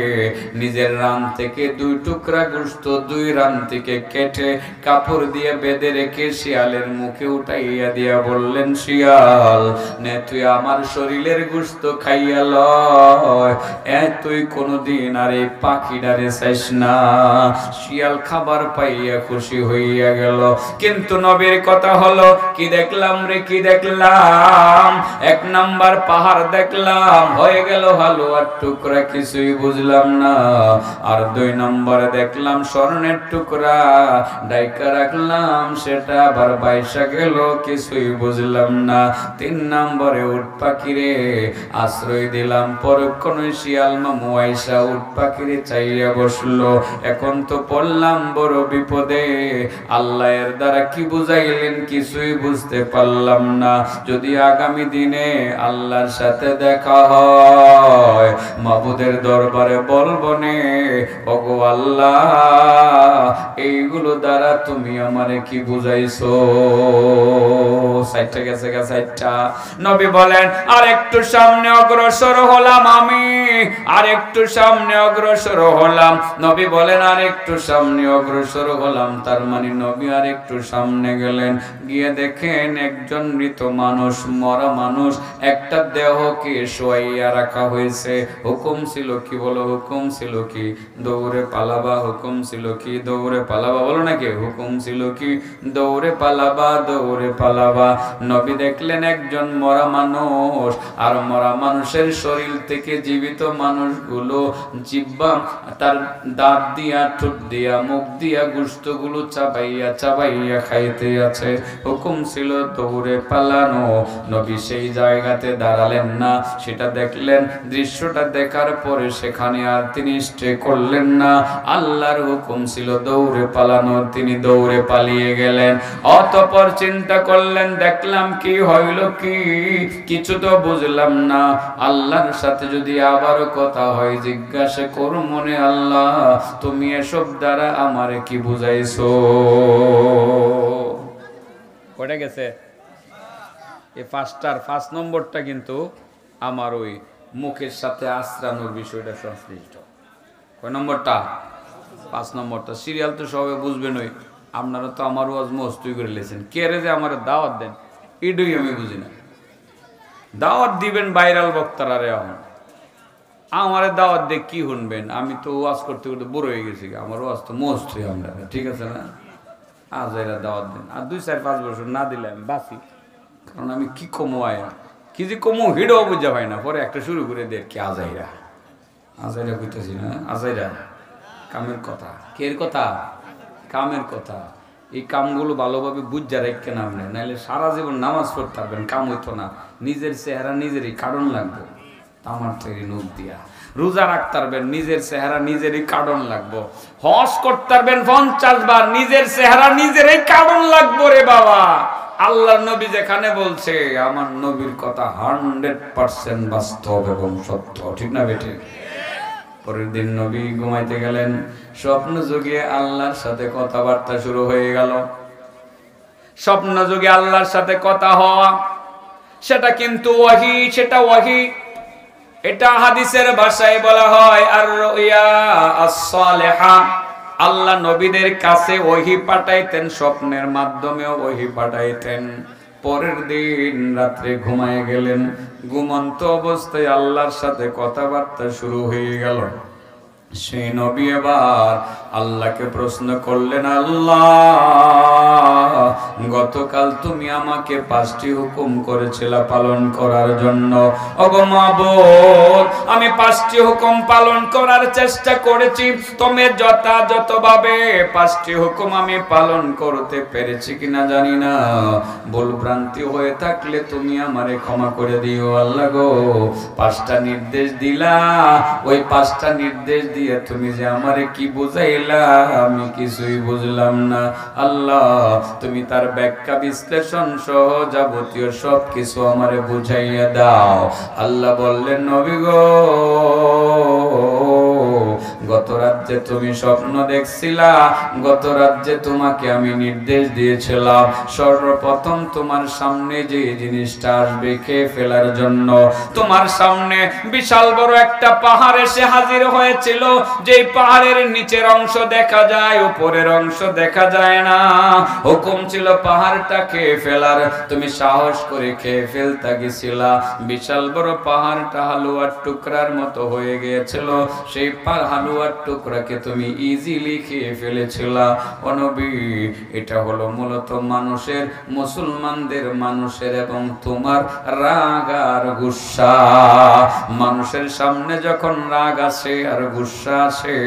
নিজের রান থেকে 2 টুকরা গোশত 2 রান থেকে কেটে কাপড় দিয়ে বেঁধে রেখে শিয়ালের মুখে উঠাইয়া দিয়া বললেন শিয়াল নে তুই আমার শরীরের গোশত খাইয়া লয়, তুই কোনদিন আর এই পাখিটারে চাইস না। শিয়াল খাবার পাইয়া খুশি হইয়া গেল। কিন্তু নবীর কথা হলো কি দেখলাম রে, কি দেখলাম? 1 নাম্বার পাহাড় দেখলাম, হয়ে গেল হালুয়ার টুকরা, কিছুই বুঝলাম না। আর 2 নম্বরে দেখলাম স্বর্ণের টুকরা, ডাইকা রাখলাম, সেটা আবার বাইসা গেল, কিছুই বুঝলাম না। 3 নম্বরে উট পাখিরে আশ্রয় দিলাম, পরক্ষণ শিয়াল মামু আইসা উট পাখিরে চাইয়া বসলো। এখন তো পড়লাম বড় বিপদে, আল্লাহ এর দ্বারা কি বুঝাইলেন কিছুই বুঝতে পারলাম না। যদি আগামী দিনে আল্লাহর সাথে দেখা হয়, মাবুদের দরবারে বলবো নে ওগো আল্লাহ এইগুলো দ্বারা তুমি আমারে কি বুঝাইছো। সাইটটা গেছে গা সাইটটা। নবী বলেন আর একটু সামনে অগ্রসর হলাম আমি, আর একটু সামনে অগ্রসর হলাম। নবী বলেন আর একটু সামনে অগ্রসর হলাম, তার মানে নবী আর একটু সামনে গেলেন, গিয়ে দেখেন একজন মৃত মানুষ, মরা মানুষ, একটা দেহকে শোয়াইয়া রাখা হয়েছে। হুকুম ছিল কি বলো? হুকুম ছিল কি? দৌড়ে পালাবা। হুকুম ছিল কি? দৌড়ে পালাবা। বলো নাকি? হুকুম ছিল কি? দৌড়ে পালাবা, দৌড়ে পালাবা। নবী দেখলেন একজন মরা মানুষ, আর মরা মানুষের শরীর থেকে জীবিত মানুষগুলো জিহ্বা তার দাঁত দিয়া, ঠোঁট দিয়া, মুখ দিয়া গোশতগুলো চাবাইয়া চাবাইয়া খাইতে আছে। হুকুম ছিল দৌড়ে পালানো। নবী সেই জায়গাতে দাঁড়ালেন না, সেটা দেখলেন। দৃশ্যটা দেখার পরে সেখানে আর তিনি স্টে করলেন না। আল্লাহর হুকুম ছিল দৌড়ে পালানো, তিনি দৌড়ে পালিয়ে গেলেন। অতঃপর চিন্তা করলেন, দেখলাম কি হইল, কি কিছু তো বুঝলাম না। আল্লাহর সাথে যদি আবারও কথা হয় জিজ্ঞাসা করো মনে, আল্লাহ তুমি এসব দ্বারা আমারে কি বুঝাইছো? কটা গেছে? এই 5 নম্বরটা কিন্তু আমার ওই মুখের সাথে আশ্রানোর বিষয়টা সংশ্লিষ্ট। কয় নম্বরটা? 5 নম্বরটা। সিরিয়াল তো সবাই বুঝবেন। ওই আপনারা তো আমার ওয়াজ মস্তুই করে লেছেন, কে রে যে আমার দাওয়াত দেন এটাই আমি বুঝি না। দাওয়াত দিবেন ভাইরাল বক্তারা রে, আমার দাওয়াত দিয়ে কি শুনবেন? আমি তো ওয়াজ করতে করতে বড় হয়ে গেছি, আমার ওয়াজ তো মস্ত হয়ে আমরা, ঠিক আছে না? আজ এরা দাওয়াত দেন, আর 2, 4, 5 বছর না দিলে আমি বাঁচি, কারণ আমি কি কমো আয়া কি যে কমু হিডও বুঝা হয় না, পরে একটা শুরু করে দেখ কি আজাইরা কইতেছি না, আজাইরা কামের কথা, কের কথা, কামের কথা। এই কামগুলো ভালোভাবে বুঝা রাখতে না আপনি, নাহলে সারা জীবন নামাজ পড়তে পারবেন, কাম হইতো না। নিজের চেহারা নিজেরই কারণ লাগবে, তামার তৈরি নখ দিয়া। রোজা রাখতে পারবেন, নিজের চেহারা নিজেরই কারণ লাগবো। হজ করতে পারবেন 50 বার, নিজের চেহারা নিজেরই কারণ লাগবো রে বাবা। আল্লাহর নবী যেখানে বলছে, আমার নবীর কথা 100% বাস্তব এবং সত্য, ঠিক না বেটে? পরের দিন নবী ঘুমাইতে গেলেন, স্বপ্ন যুগে আল্লাহর সাথে কথাবার্তা শুরু হয়ে গেল। স্বপ্ন যুগে আল্লাহর সাথে কথা হওয়া, সেটা কিন্তু ওয়াহি, সেটা ওয়াহি। এটা হাদিসের ভাষায় বলা হয় আর রুইয়া আস-সালিহা। আল্লাহ নবীদের কাছে ওহী পাঠাইতেন, স্বপ্নের মাধ্যমেও ওহী পাঠাইতেন। পরের দিন রাত্রে ঘুমায় গেলেন, ঘুমন্ত অবস্থায় আল্লাহর সাথে কথাবার্তা শুরু হয়ে গেল। সেই নবী এবার আল্লাহকে প্রশ্ন করলেন, আল্লাহ গতকাল তুমি আমাকে 5টি হুকুম করেছিলা পালন করার জন্য। ওগো মাবুদ, আমি 5টি হুকুম পালন করার চেষ্টা করেছি, তুমি যথাযথভাবে 5টি হুকুম আমি পালন করতে পেরেছি কিনা জানি না। ভুল ভ্রান্তি হয়ে থাকলে তুমি আমারে ক্ষমা করে দিও আল্লাহ গো। 5টা নির্দেশ দিলা, ওই 5টা নির্দেশ দিয়ে তুমি যে আমারে কি বুঝাইলা আমি কিছুই বুঝলাম না। আল্লাহ তুমি তার ব্যাখ্যা বিশ্লেষণ সহ যাবতীয় সব কিছু আমারে বুঝাইয়া দাও। আল্লাহ বললেন, নবী গো, গত রাতে তুমি স্বপ্ন দেখছিলা, গত রাতে তোমাকে আমি নির্দেশ দিয়েছিলাম সর্বপ্রথম তোমার সামনে যে জিনিসটা আসবে খেয়ে ফেলার জন্য। তোমার সামনে বিশাল বড় একটা পাহাড় এসে হাজির হয়েছিল, যেই পাহাড়ের নিচের অংশ দেখা যায়, উপরের অংশ দেখা যায় না। হুকুম ছিল পাহাড়টা খেয়ে ফেলার, তুমি সাহস করে খেয়ে ফেলতে গেছিলা। বিশাল বড় পাহাড়টা হালুয়ার টুকরার মতো হয়ে গিয়েছিল, সেই হালুয়ার টুকরাকে তুমি ইজিলি খেয়ে ফেলেছিলা। ও নবী, এটা হলো মূলত মানুষের, মুসলমানদের মানুষের এবং তোমার রাগ আর গুসা। মানুষের সামনে যখন রাগ আসে আর গুসা আসে,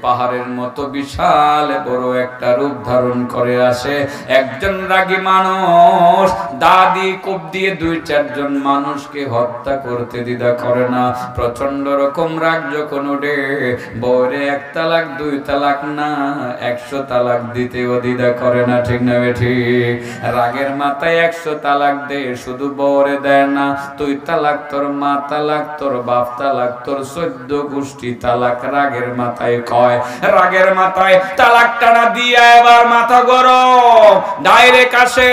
পাহাড়ের মতো বিশাল বড় একটা রূপ ধারণ করে আসে। একজন রাগী মানুষ দাদি কোপ দিয়ে 2-4 জন মানুষকে হত্যা করতে দ্বিধা করে না। প্রচন্ড রকম রাগ যখন ওঠে, বউরে 1 তালাক 2 তালাক না 100 তালাক দিতেও দ্বিধা করে না, ঠিক না বেঠি? রাগের মাথায় 100 তালাক দে, শুধু বউরে দেয় না, 2 তালাক তোর মা তালাক, তোর বাপ তালাক, তোর 14 গোষ্ঠী তালাক রাগের মাথায় কয়। রাগের মাথায় তালাকটা না দিয়া এবার মাথা গরম, ডাইরেক্ট আসে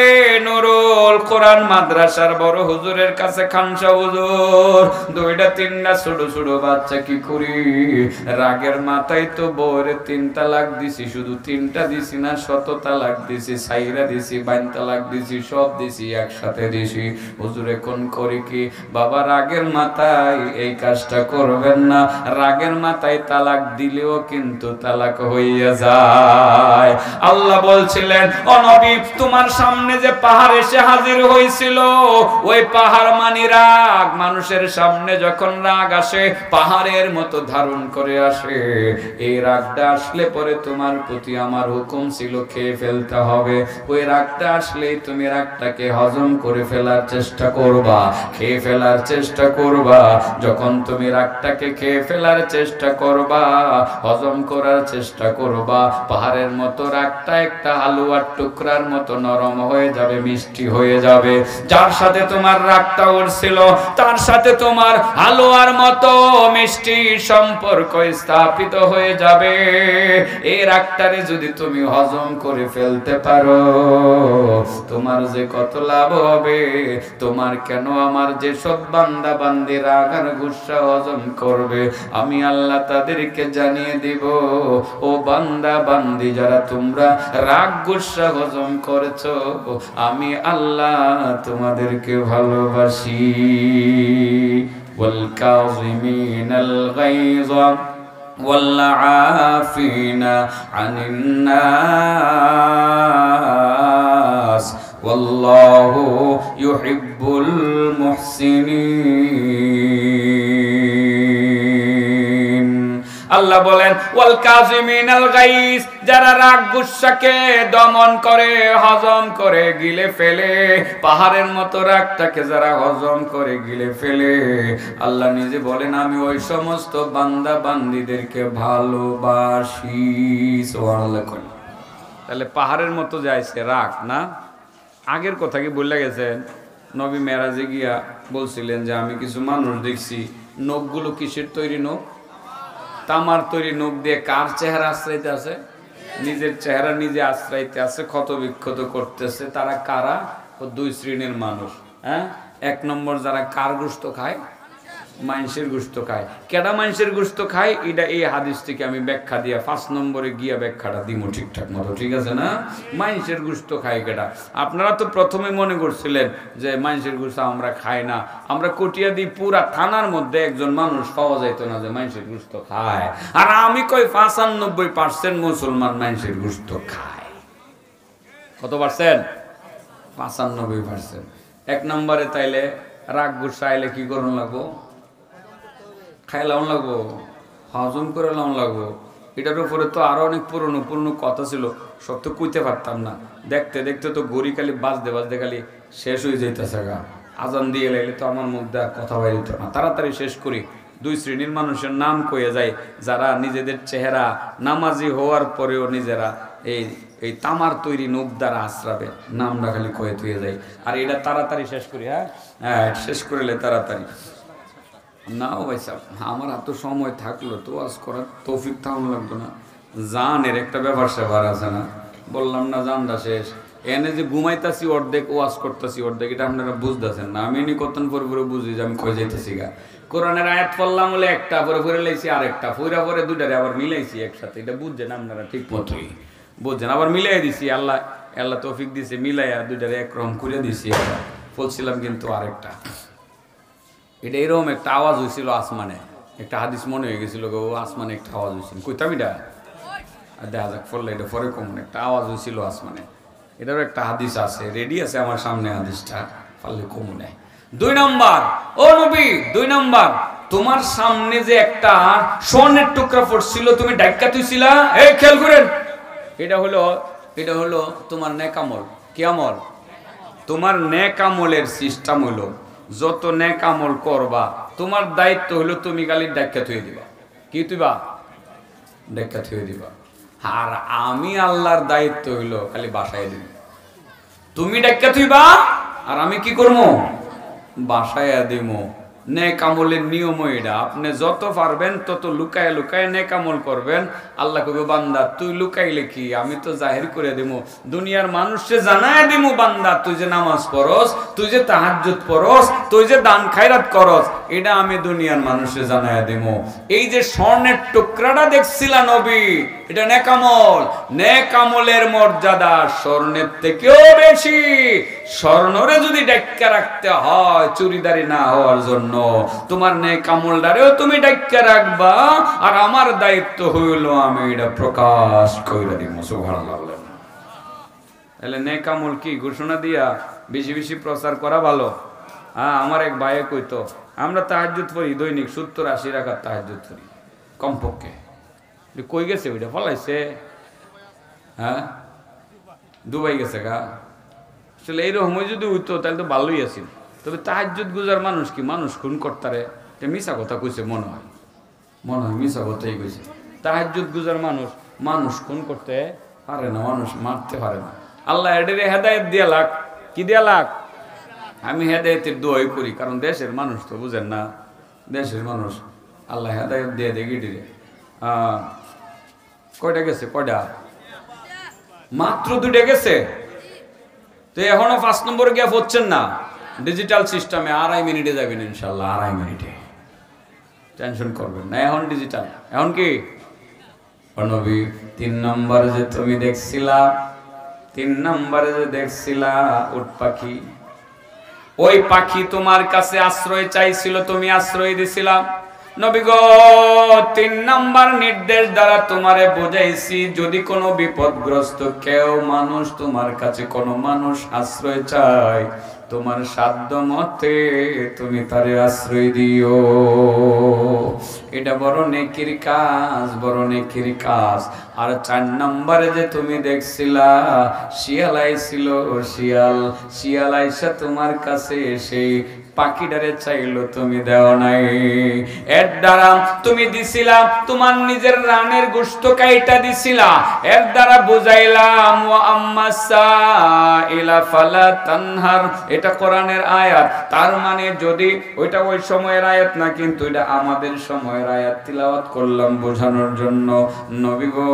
নুরুল কোরআন মাদ্রাসার বড় হুজুরের কাছে। খানসা হুজুর, 2টা-3টা ছোট ছোট বাচ্চা কি করি? রাগের মাথায় তো বউরে 3 তালাক দিছি, শুধু 3টা দিছি না, 100 তালাক দিছি, সাইরা দিছি, 22 তালাক দিছি, সব দিছি, একসাথে দিছি। হুজুরে কোন করি কি? বাবা রাগের মাথায় এই কাজটা করবেন না, রাগের মাথায় তালাক দিলেও কিন্তু তালাক হইয়া যায়। আল্লাহ বলছিলেন, ও নবী, তোমার সামনে যে পাহাড় এসে হাজির হয়েছিল, ওই পাহাড় মানে রাগ। মানুষের সামনে যখন রাগ আসে, পাহাড়ের মতো ধারণ করে আসে। এই রাগটা আসলে পরে তোমার প্রতি আমার হুকুম ছিল খেয়ে ফেলতে হবে। ওই রাগটা আসলেই তুমি রাগটাকে হজম করে ফেলার চেষ্টা করবা, খেয়ে ফেলার চেষ্টা করবা। যখন তুমি রাগটাকে খেয়ে ফেলার চেষ্টা করবা, হজম করার চেষ্টা করবা, পাহাড়ের মতো রাগটা একটা হালুয়ার টুকরার মতো নরম হয়ে যাবে, মিষ্টি হয়ে যাবে। যার সাথে তোমার রাগটা উঠছিল, তার সাথে তোমার হালুয়ার মতো মিষ্টি সম্পর্ক স্থাপিত হয়ে যাবে। এই রাগটারে যদি তুমি হজম করে ফেলতে পারো, তোমার যে কত লাভ হবে। তোমার কেন, আমার যে সব বান্দা বান্দি রাগ আর গুসা হজম করবে, আমি আল্লাহ তাদেরকে জানিয়ে দিব, ও বান্দা বান্দি যারা তোমরা রাগ গুসা হজম করেছো, আমি আল্লাহ তোমাদেরকে ভালোবাসি। ওয়াল কাযিমিনাল গায়য والعافين عن الناس ওয়াল্লাহু ইউহিব্বুল মুহসিনিন। আল্লাহ বলেন ওয়াল কাযিমিনাল গাইজ, যারা রাগ গুসাকে দমন করে, হজম করে, গিলে ফেলে, পাহাড়ের মতো রাগটাকে যারা হজম করে গিলে ফেলে, আল্লাহ নিজে বলেন আমি ওই সমস্ত বান্দা বান্দীদেরকে ভালোবাসি। সুবহানাল্লাহ। তাহলে পাহাড়ের মতো যাইছে রাগ না? আগের কথা কি বলে গেছেন? নবী মেরাজে গিয়া বলছিলেন যে আমি কিছু মানুষ দেখছি, নখগুলো কিসের তৈরি নখ? তামার তৈরি নখ দিয়ে কার চেহারা আশ্রাইতে আছে? নিজের চেহারা নিজে আশ্রাইতে আছে, ক্ষত বিক্ষত করতেছে। তারা কারা? ও দুই শ্রেণীর মানুষ। হ্যাঁ, এক নম্বর যারা কার গোশত খায়? মানুষের গোশত খায়। কেডা মানুষের গোশত খায়? এটা এই হাদিস থেকে আমি ব্যাখ্যা দিয়া 5 নম্বরে গিয়া ব্যাখ্যাটা দিব ঠিকঠাক মতো, ঠিক আছে না? মানুষের গোশত খায় কেডা? আপনারা তো প্রথমে মনে করছিলেন যে মানুষের গোশত আমরা খাই না। আমরা কটিয়া দিই পুরা থানার মধ্যে একজন মানুষ পাওয়া যাইতো না যে মানুষের গোশত খায়। আর আমি কই 95% মুসলমান মানুষের গোশত খায়। কত পার্সেন্ট? 95%। এক নম্বরে তাইলে রাগ গুসা আইলে কি করুন লাগবো? খাইলাম লাগবো, হজম করে লাম লাগবো। এটার উপরে তো আরো অনেক পুরনো কথা ছিল, সব তো কইতে পারতাম না। দেখতে দেখতে তো গড়ি খালি বাজতে বাজতে খালি শেষ হয়ে যাইতেছে গা। আজান দিয়ে লাইলে তো আমার মধ্যে কথা বাইরিত না। তাড়াতাড়ি শেষ করি। দুই শ্রেণীর মানুষের নাম কয়ে যায়, যারা নিজেদের চেহারা নামাজি হওয়ার পরেও নিজেরা এই তামার তৈরি নখ দ্বারা আশ্রাবে, নামটা খালি কয়ে থুয়ে যায়। আর এটা তাড়াতাড়ি শেষ করি। হ্যাঁ, শেষ করলে তাড়াতাড়ি নাও ভাই সাহেব, আমার এত সময় থাকলো তো ওয়াজ করার তৌফিক থাকুন লাগতো না। জানের একটা ব্যাপার স্যাপার আছে না, বললাম না জানটা শেষ। এনে যে ঘুমাইতাছি অর্ধেক, ওয়াজ করতেছি অর্ধেক, এটা আপনারা বুঝতেছেন না। আমি এনে কতন পরে পরে বুঝি যে আমি কয়ে যাইতেছি গা। কোরআনের আয়াত পড়লাম বলে একটা, পরে পরে লাইছি আরেকটা, পরে পরে দুটারে আবার মিলাইছি একসাথে। এটা বুঝছেন আপনারা ঠিক মতোই বুঝছেন। আবার মিলাই দিছি, আল্লাহ তৌফিক দিছে, মিলাইয়া দুটারে একরকম করে দিছি। বলছিলাম কিন্তু আরেকটা, এটা এরকম একটা আওয়াজ হয়েছিল আসমানে, একটা হাদিস মনে হয়ে গেছিল গো, আসমানে একটা আওয়াজ হয়েছিল। কইতাম এটা দেখা যাক ফলে, এটা পরে কমন একটা আওয়াজ হয়েছিল আসমানে। এটারও একটা হাদিস আছে, রেডি আছে আমার সামনে হাদিসটা, পারলে কমনে। 2 নম্বর, ও নবী 2 নম্বর, তোমার সামনে যে একটা স্বর্ণের টুকরা পড়ছিল, তুমি ডাক্কা তুইছিলা, এই খেয়াল করেন। এটা হলো তোমার নেক আমল। কি আমল? তোমার নেক আমলের সিস্টেম হলো, যত নেক আমল করবা তোমার দায়িত্ব হলো তুমি খালি ডাক্কা থুয়ে দিবা। কি তুইবা? ডাক্কা থুয়ে দিবা। আর আমি আল্লাহর দায়িত্ব হইলো খালি বাসায় দিব। তুমি ডাক্কা থুইবা আর আমি কি করবো? বাসায় দিব। নেক আমলের নিয়ম এটা, আপনি যত পারবেন তত লুকায় লুকায় নেক আমল করবেন। আল্লাহ কইবে বান্দা তুই লুকাইলে কি, আমি তো জাহির করে দেবো, দুনিয়ার মানুষকে জানায় দেবো, বান্দা তুই যে নামাজ পড়স, তুই যে তাহাজ্জুদ পড়স, তুই যে দান খায়রাত করস, এটা আমি দুনিয়ার মানুষকে জানায় দেবো। এই যে স্বর্ণের টুকরাটা দেখছিলা নবী, এটা নেক আমল। নেক আমলের মর্যাদা স্বর্ণের থেকেও বেশি। স্বর্ণরে যদি ডাক্কা রাখতে হয় চুরিদারি না হওয়ার জন্য, তোমার নেক আমলটারেও তুমি ডাক্কা রাখবা, আর আমার দায়িত্ব হইল আমি এটা প্রকাশ কইরা দিব। সুবহানাল্লাহ। তাহলে নেক আমল কি ঘোষণা দিয়া বেশি বেশি প্রচার করা ভালো। আমার এক ভাইয়ে কইতো, আমরা তাহাজ্জুদ পড়ি দৈনিক 70-80 রাকাত তাহাজ্জুদ পড়ি কমপক্ষে। কই গেছে ওইটা? ফলাইছে। হ্যাঁ, দুবাই গেছে গা। আসলে এইরকম যদি হইতো তাহলে তো ভালোই আছিল। তবে তাহাজ্জুদ গুজার মানুষ কি মানুষ খুন করতারে? এটা মিশা কথা কইছে মনে হয় মিশা কথাই কইছে। তাহাজ্জুদ গুজার মানুষ খুন করতে পারে না, মানুষ মারতে পারে না। আল্লাহ এটারে হেদায়েত দিয়া লাগ। কি দিয়া লাগ? আমি হেদায়েতের দোয়াই করি, কারণ দেশের মানুষ তো বুঝেন না, দেশের মানুষ আল্লাহ হেদায়েত দিয়ে দেখি ডিরে। কয়টা গেছে? কয়টা? মাত্র 2টা গেছে। তো এখনো 5 নম্বরে গিয়ে পড়ছেন না। ডিজিটাল সিস্টেমে 2.5 মিনিটে যাবেন ইনশাল্লাহ, 2.5 মিনিটে। টেনশন করবেন না, এখন ডিজিটাল। এখন কি নবী 3 নম্বরে যে তুমি দেখছিলা, 3 নম্বরে যে দেখছিলা উট পাখি, ওই পাখি তোমার কাছে আশ্রয় চাইছিল, তুমি আশ্রয় দিছিলা। নবী গো 3 নাম্বার নির্দেশ দ্বারা তোমারে বুঝাইছি, যদি কোনো বিপদগ্রস্ত কেউ মানুষ তোমার কাছে কোনো মানুষ আশ্রয় চায়, তোমার সাধ্য মতে তুমি তারে আশ্রয় দিও। এটা বড় নেকির কাজ, বড় নেকির কাজ। আর 4 নম্বরে যে তুমি দেখছিলা শিয়াল আইছিল, শিয়াল আইসা তোমার কাছে সেই পাখিটারে চাইলো, তুমি দেও নাই। এর দ্বারা তুমি দিছিলা তোমার নিজের রানের গোশত কাইটা দিছিলা, এর দ্বারা বুঝাইলাম ওয়া আম্মাসা ইলা ফালা তানহার। এটা কোরআনের আয়াত, তার মানে যদি ওইটা ওই সময়ের আয়াত না, কিন্তু এটা আমাদের সময়ের আয়াত তিলাওয়াত করলাম বোঝানোর জন্য। নবী গো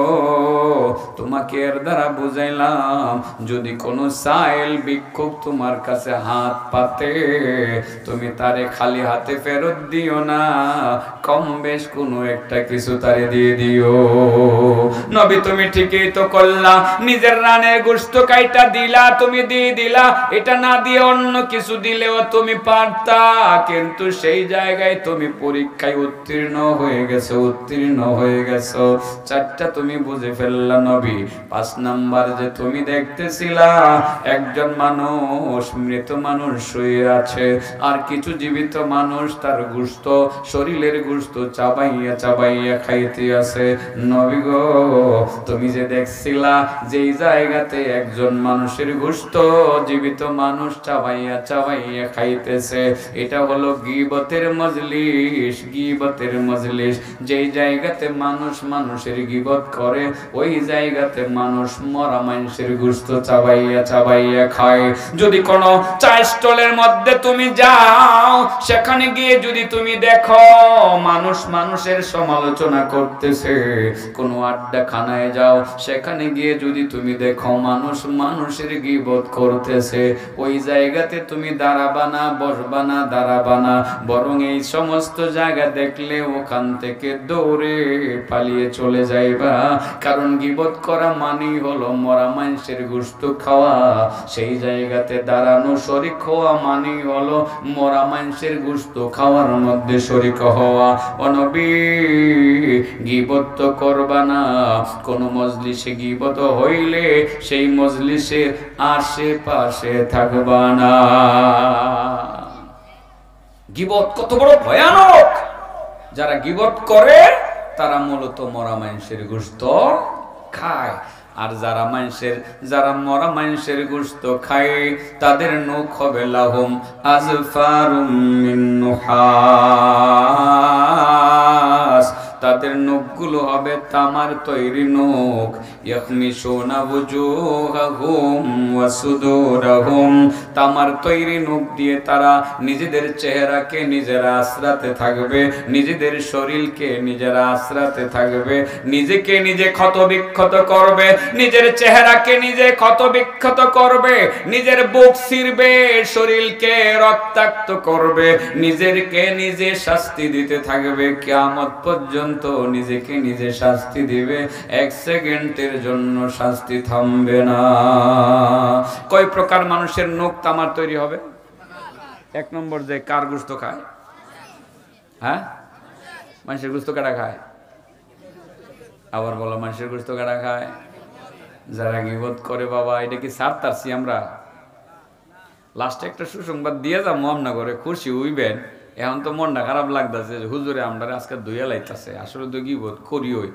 তোমাকে এর দ্বারা বুঝাইলাম, যদি কোনো সাইল ভিক্ষুক তোমার কাছে হাত পাতে, তুমি তারে খালি হাতে ফেরত দিও না, কম বেশ কোনো একটা কিছু তারে দিয়ে দিও। নবী তুমি ঠিকই তো করলা, নিজের রানের গোশত কাইটা দিলা, তুমি দিয়ে দিলা। এটা না দিয়ে অন্য কিছু দিলেও তুমি পারতা, কিন্তু সেই জায়গায় তুমি পরীক্ষায় উত্তীর্ণ হয়ে গেছো। 4টা তুমি বুঝে ফেললা নবী। 5 নাম্বার যে তুমি দেখতেছিলা একজন মানুষ, মৃত মানুষ শুয়ে আছে, আর কিছু জীবিত মানুষ তার গোশত, শরীরের গোশত চাবাইয়া খাইতে আছে। নবী গো তুমি যে দেখছিলা যেই জায়গাতে একজন মানুষের গোশত জীবিত মানুষ চাবাইয়া খাইতেছে, এটা হলো গীবতের মজলিস। যেই জায়গাতে মানুষ মানুষের গীবত করে, ওই জায়গাতে মানুষ মরা মানুষের গোশত চাবাইয়া খায়। যদি কোনো চা স্টলের মধ্যে তুমি যাও, সেখানে গিয়ে যদি তুমি দেখো মানুষ মানুষের সমালোচনা করতেছে, কোনো আড্ডাখানায় যাও, সেখানে গিয়ে যদি তুমি দেখো মানুষ মানুষের গীবত করতেছে, ওই জায়গাতে তুমি দাঁড়াবা না, বরং এই সমস্ত জায়গা দেখলে ওখান থেকে দৌড়ে পালিয়ে চলে যাইবা। কারণ গীবত করা মানেই হলো মরা মানুষের গোশত খাওয়া, সেই জায়গাতে দাঁড়ানো শরীক হওয়া মানেই হলো মরা মানুষের গোশত খাওয়ার মধ্যে শরীক হওয়া। ও নবী গীবত তো করবা না, কোন মজলিসে গীবত হইলে সেই মজলিসের আশেপাশে থাকবা না। গীবত কত বড় ভয়ানক! যারা গীবত করে তারা মূলত মরা মানুষের গোশত খায়। আর যারা মরা মানুষের গোশত খায়, তাদের নখ হবে লাহুম আজফারুম মিন নুহাস, তাদের নখগুলো হবে তামার তৈরি নখ। ইয়াখমিশুনা বুজুহাহুম ওয়া সুদুরহুম, তামার তৈরি নখ দিয়ে তারা নিজেদের চেহারাকে নিজেরা আশ্রাতে থাকবে, নিজেদের শরীরকে নিজেরা আশ্রাতে থাকবে, নিজেকে নিজে ক্ষত বিক্ষত করবে, নিজের চেহারাকে নিজে ক্ষত বিক্ষত করবে, নিজের বুক ছিঁড়বে, শরীরকে রক্তাক্ত করবে, নিজেকে নিজে শাস্তি দিতে থাকবে কিয়ামত পর্যন্ত। নিজেকে নিজে শাস্তি দিবে, 1 সেকেন্ডের জন্য শাস্তি থামবে না। কয় প্রকার মানুষের নখ তামার তৈরি হবে? 1 নম্বর যে কার গোশত খায়? হ্যাঁ, মানুষের গোশত কারা খায়? আবার বলো, মানুষের গোশত কারা খায়? যারা গীবত করে। বাবা এটা কি ছাড়তারছি আমরা? লাস্টে একটা সুসংবাদ দিয়ে যাবো, আমরা করে খুশি হইবেন। এখন তো মনটা খারাপ লাগতেছে, হুজুরে আমরা আজকে ধুইয়া লাইতেছে, আসলে তো গীবত করি হই।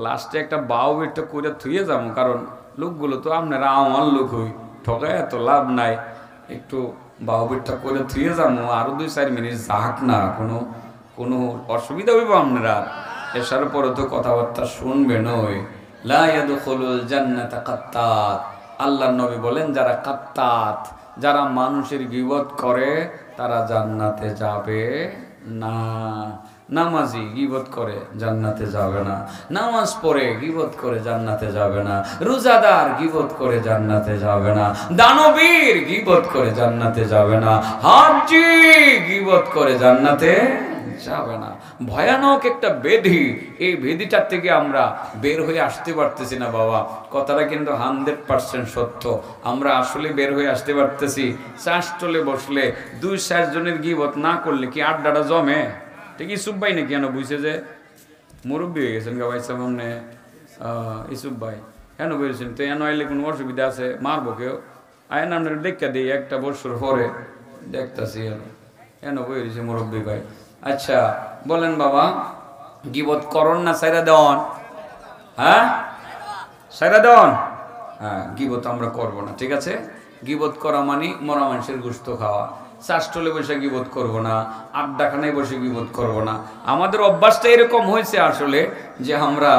লাস্টে একটা বাউ বেটটা করে থুয়ে যাবো, কারণ লোকগুলো তো আপনারা আমার লোক হই, ঠকায় এত লাভ নাই। একটু বাউ বেটটা করে থুয়ে যাবো, আরো 2-4 মিনিট যাক না, কোনো অসুবিধা হইব আপনারা? এসার পরে তো কথাবার্তা শুনবেন। ওই লা ইয়াদখুলুল জান্নাতা কাত্তাত, আল্লাহর নবী বলেন যারা কাত্তাত, যারা মানুষের গীবত করে তারা জান্নাতে যাবে না। নামাজি গীবত করে জান্নাতে যাবে না, নামাজ পড়ে গীবত করে জান্নাতে যাবে না, রোজাদার গীবত করে জান্নাতে যাবে না, দানবীর গীবত করে জান্নাতে যাবে না, হাজি গীবত করে জান্নাতে যাবে না। ভয়ানক একটা ব্যাধি, এই ব্যাধিটার থেকে আমরা বের হয়ে আসতে পারতেছি না বাবা। কথাটা কিন্তু 100% সত্য। আমরা আসলে বের হয়ে আসতে পারতেছি? চাষ চলে বসলে 2-4 জনের গীবত না করলে কি আড্ডাটা জমে? ঠিক ইসুফ ভাই নাকি কেন বুঝছে যে মুরব্বী হয়ে গেছেন গা ভাই সামনে ইসুফ ভাই কেন বলছেন তো এন আইলে কোনো অসুবিধা আছে মারবো কেউ আয় না আপনার দেখা দিই একটা বছর পরে দেখতেছি কেন বলছে মুরব্বী ভাই আচ্ছা বলেন বাবা গিবত করন না সাইরা দেওয়ান হ্যাঁ সাইরা দেওয়ান হ্যাঁ গিবত আমরা করবো না ঠিক আছে গিবত করা মানে মরা মানুষের গোশত খাওয়া চাষটলে বসে গিবত করবো না আড্ডাখানায় বসে গিবত করবো না আমাদের অভ্যাসটা এরকম হয়েছে আসলে যে আমরা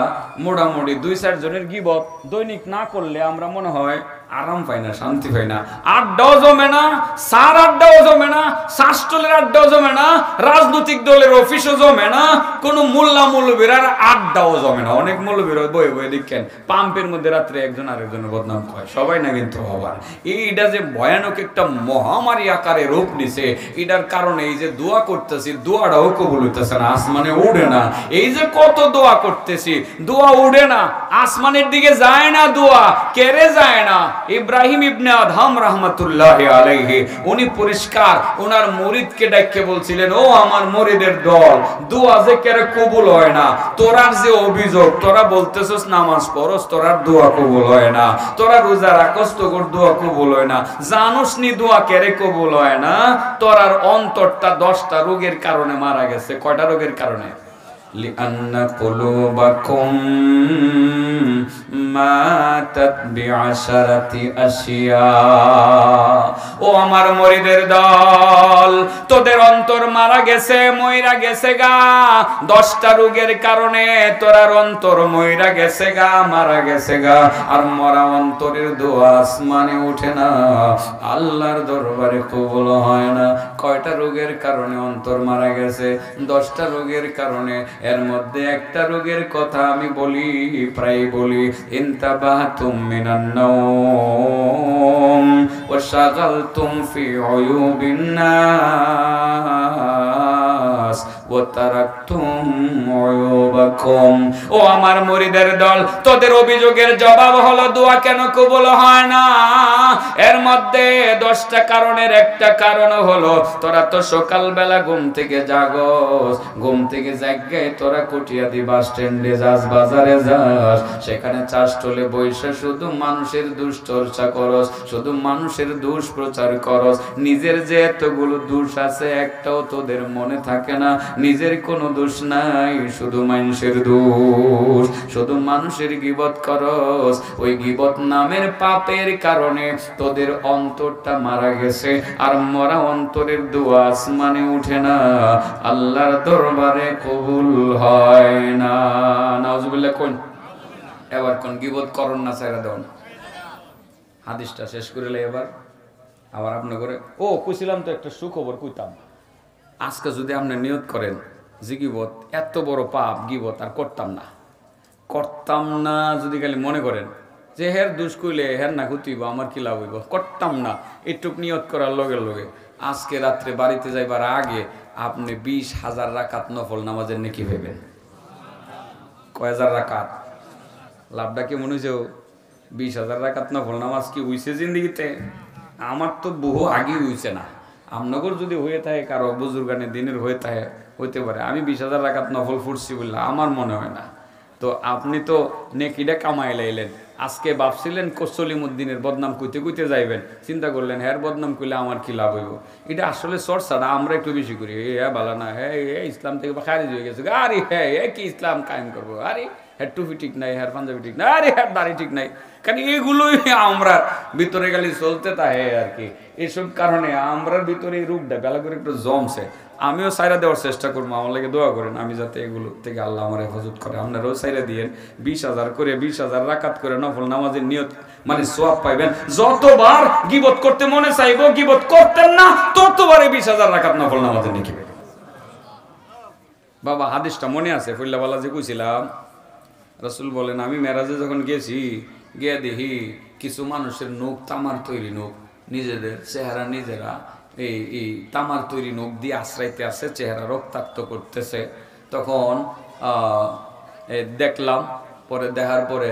মোটামুটি 2-4 জনের গিবত দৈনিক না করলে আমরা মনে হয় আরাম পাই না শান্তি পাই না আড্ডাও জমে না সার আড্ডাও জমে না শাসটলের আড্ডাও জমে না রাজনৈতিক দলের অফিসও জমে না কোনো মোল্লা মৌলবীর আড্ডাও জমে না অনেক মৌলবীর বয়ে বয়ে দেখেন পাম্পের মধ্যে রাত্রে একজন আরেকজনের বদনাম হয় সবাই না কিন্তু হবার এইটা যে ভয়ানক একটা মহামারী আকারে রূপ নিছে এটার কারণে এই যে দোয়া করতেছি দোয়াটাও কবুল হইতেছে না আসমানে উড়ে না এই যে কত দোয়া করতেছি দোয়া উড়ে না আসমানের দিকে যায় না দোয়া কেড়ে যায় না ইব্রাহিম ইবনে আদহাম রাহমাতুল্লাহি আলাইহি উনি পরিষ্কার ওনার মুরিদকে ডাককে বলছিলেন ও আমার মুরিদের দল দোয়া যে কেড়ে কবুল হয় না তোরার যে অভিযোগ তোরা বলতেছস নামাজ পড়স তোরার দোয়া কবুল হয় না তোরা রোজা রাখস তোর দোয়া কবুল হয় না জানোস নি দোয়া কেড়ে কবুল হয় না তোরার অন্তরটা 10টা রোগের কারণে মারা গেছে কয়টা রোগের কারণে لأن قلوبكم ماتت بعشرة أشياء ও আমার মুরিদের দল তোদের অন্তর মারা গেছে মইরা গেছে গা 10টা রোগের কারণে তোরার অন্তর মইরা গেছে গা মারা গেছে গা আর মরা অন্তরের দোয়া আসমানে ওঠে না আল্লাহর দরবারে কবুল হয় না কয়টা রোগের কারণে অন্তর মারা গেছে 10টা রোগের কারণে এর মধ্যে একটা রোগের কথা আমি বলি প্রায় বলি ইনতাবাতুম মিনান নাওম ওয়া শাগালতুম ফি উয়ুবিন নাস ওয়া তারাকতুম উয়ুবাকুম ও আমার মুরিদের দল তোদের অভিযোগের জবাব হলো দোয়া কেন কবুল হয় না এর মধ্যে 10টা কারণের একটা কারণ হলো তোরা তো সকালবেলা ঘুম থেকে জাগস ঘুম থেকে জাগায় তোরা কুটিয়াদি বাস স্ট্যান্ডে যাস বাজারে যাস সেখানে চাষটলে বইসা শুধু মানুষের দুশ্চর্চা করস শুধু মানুষের দোষ প্রচার করস নিজের যে এতগুলো দোষ আছে একটাও তোদের মনে থাকে না নিজের কোনো দোষ নাই শুধু মানুষের দোষ শুধু মানুষের গীবত করস ওই গীবত নামের পাপের কারণে তোদের অন্তরটা মারা গেছে আর মরা অন্তরের দোয়া আসমানে উঠে না আল্লাহর দরবারে কবুল হয় না নাউজুবিল্লাহ কোন এবার কোন গীবত করন না ছাইরা দেন হাদিসটা শেষ করিলে এবার আবার আপনি করে ও কইছিলাম তো একটা সুখবর কইতাম আজকে যদি আপনি নিয়ত করেন যে গীবত এত বড় পাপ গীবত আর করতাম না যদি খালি মনে করেন যে হের দুষ কইলে হের না ক্ষতিব আমার কি লাভ হইব করতাম না এটুক নিয়ত করার লগে লগে আজকে রাত্রে বাড়িতে যাইবার আগে আপনি 20,000 রাকাত নফল নামাজের নেকি ভেবেন কয় হাজার রাকাত লাভটা কি মনে হয়েছে 20,000 রাকাত নফল নামাজ কি হইছে জিন্দিগিতে আমার তো বহু আগে হইছে না আমনগর যদি হয়ে থাকে কারো বুজুর্গানের দিনের হয়ে থাকে হইতে পারে আমি 20,000 রাকাত নফল ফুটছি বললাম আমার মনে হয় না তো আপনি তো নেকিটা কামাই লাইলেন আজকে ভাবছিলেন সলিমুদ্দিনের বদনাম কইতে কইতে যাইবেন চিন্তা করলেন হ্যাঁ বদনাম কইলে আমার কি লাভ হইব এটা আসলে চর্চাটা আমরা একটু বেশি করি হ্যাঁ ভালো না হ্যাঁ ইসলাম থেকে খারিজ হয়ে গেছে আরে হ্যাঁ কি ইসলাম কায়েম করবো আরে হ্যাঁ টুপি ঠিক নাই হ্যাঁ পাঞ্জাবি ঠিক নাই আরে হ্যাঁ দাড়ি ঠিক নাই কারণ এগুলোই আমরা ভিতরে গেলে চলতে থাকে আর কি এইসব কারণে আমরার ভিতরে এই রূপটা বেলা করে একটু জমছে আমিও সাইরা দেওয়ার চেষ্টা করবো আমার লাগে দোয়া করেন আমি যাতে এগুলো থেকে আল্লাহ আমার হেফাজত করে আপনারাও সাইরা দিয়েন 20,000 করে 20,000 রাকাত করে নফল নামাজের নিয়ত মানে সওয়াব পাইবেন যতবার গীবত করতে মনে চাইবো গীবত করতেন না ততবারে 20,000 রাকাত নফল নামাজের নেকি পাইবেন বাবা হাদিসটা মনে আছে ফুল্লাওয়ালা যে কইছিলাম রাসূল বলেন আমি মেরাজে যখন গেছি গিয়ে দেখি কিছু মানুষের নখ তামার তৈরি নখ নিজেদের চেহারা নিজেরা এই তামার তৈরি নখ দিয়ে আশ্রাইতে আছে চেহারা রক্তাক্ত করতেছে তখন দেখলাম পরে দেখার পরে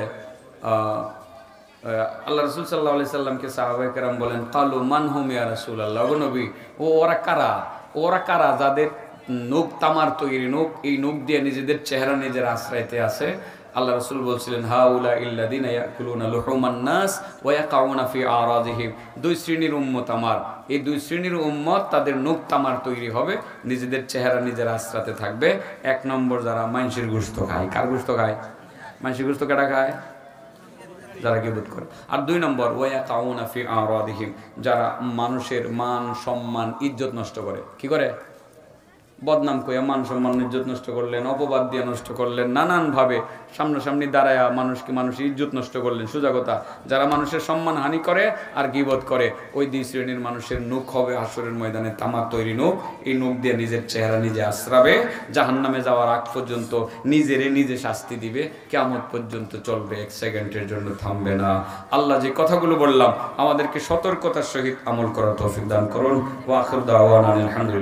আল্লাহ রাসূল সাল্লাল্লাহু আলাইহি সাল্লামকে সাহাবায়ে কেরাম বলেন কালু মান হুম ইয়া রাসূলুল্লাহ গো নবী ওরা কারা যাদের নখ তামার তৈরি নখ, এই নখ দিয়ে নিজেদের চেহারা নিজের আশ্রয়তে আছে। আল্লাহ রাসূল বলছিলেন হাউলা ইল্লাযিনা ইয়াকুলুনা লুহুমান নাস ওয়া ইয়াকাউনা ফি আরাদিহিম, দুই শ্রেণীর উম্মত আমার, এই দুই শ্রেণীর উম্মত তাদের নখ তামার তৈরি হবে, নিজেদের চেহারা নিজের আশ্রাতে থাকবে। এক নম্বর যারা মানুষের গোশত খায়। কার গোশত খায়? মানুষের গোশত কাটা খায় যারা গীবত করে। আর দুই নম্বর ওয়া ইয়াকাউনা ফি আরাদিহিম, যারা মানুষের মান সম্মান ইজ্জত নষ্ট করে। কি করে? বদনাম কইয়া মান সম্মান ইজ্জত নষ্ট করলেন, অপবাদ দিয়ে নষ্ট করলেন, নানানভাবে সামনাসামনি দাঁড়ায়া মানুষের ইজ্জত নষ্ট করলেন। সোজা কথা, যারা মানুষের সম্মান হানি করে আর গীবত করে, ওই দুই শ্রেণীর মানুষের নখ হবে হাসরের ময়দানে তামার তৈরি নখ। এই নখ দিয়ে নিজের চেহারা নিজে আশ্রাবে, জাহান্নামে যাওয়ার আগ পর্যন্ত নিজে শাস্তি দিবে, কিয়ামত পর্যন্ত চলবে, এক সেকেন্ডের জন্য থামবে না। আল্লাহ যে কথাগুলো বললাম আমাদেরকে সতর্কতার সহিত আমল করার তৌফিক দান করুন। ওয়া আখিরু দাওয়ানা আলহামদুলিল্লাহ।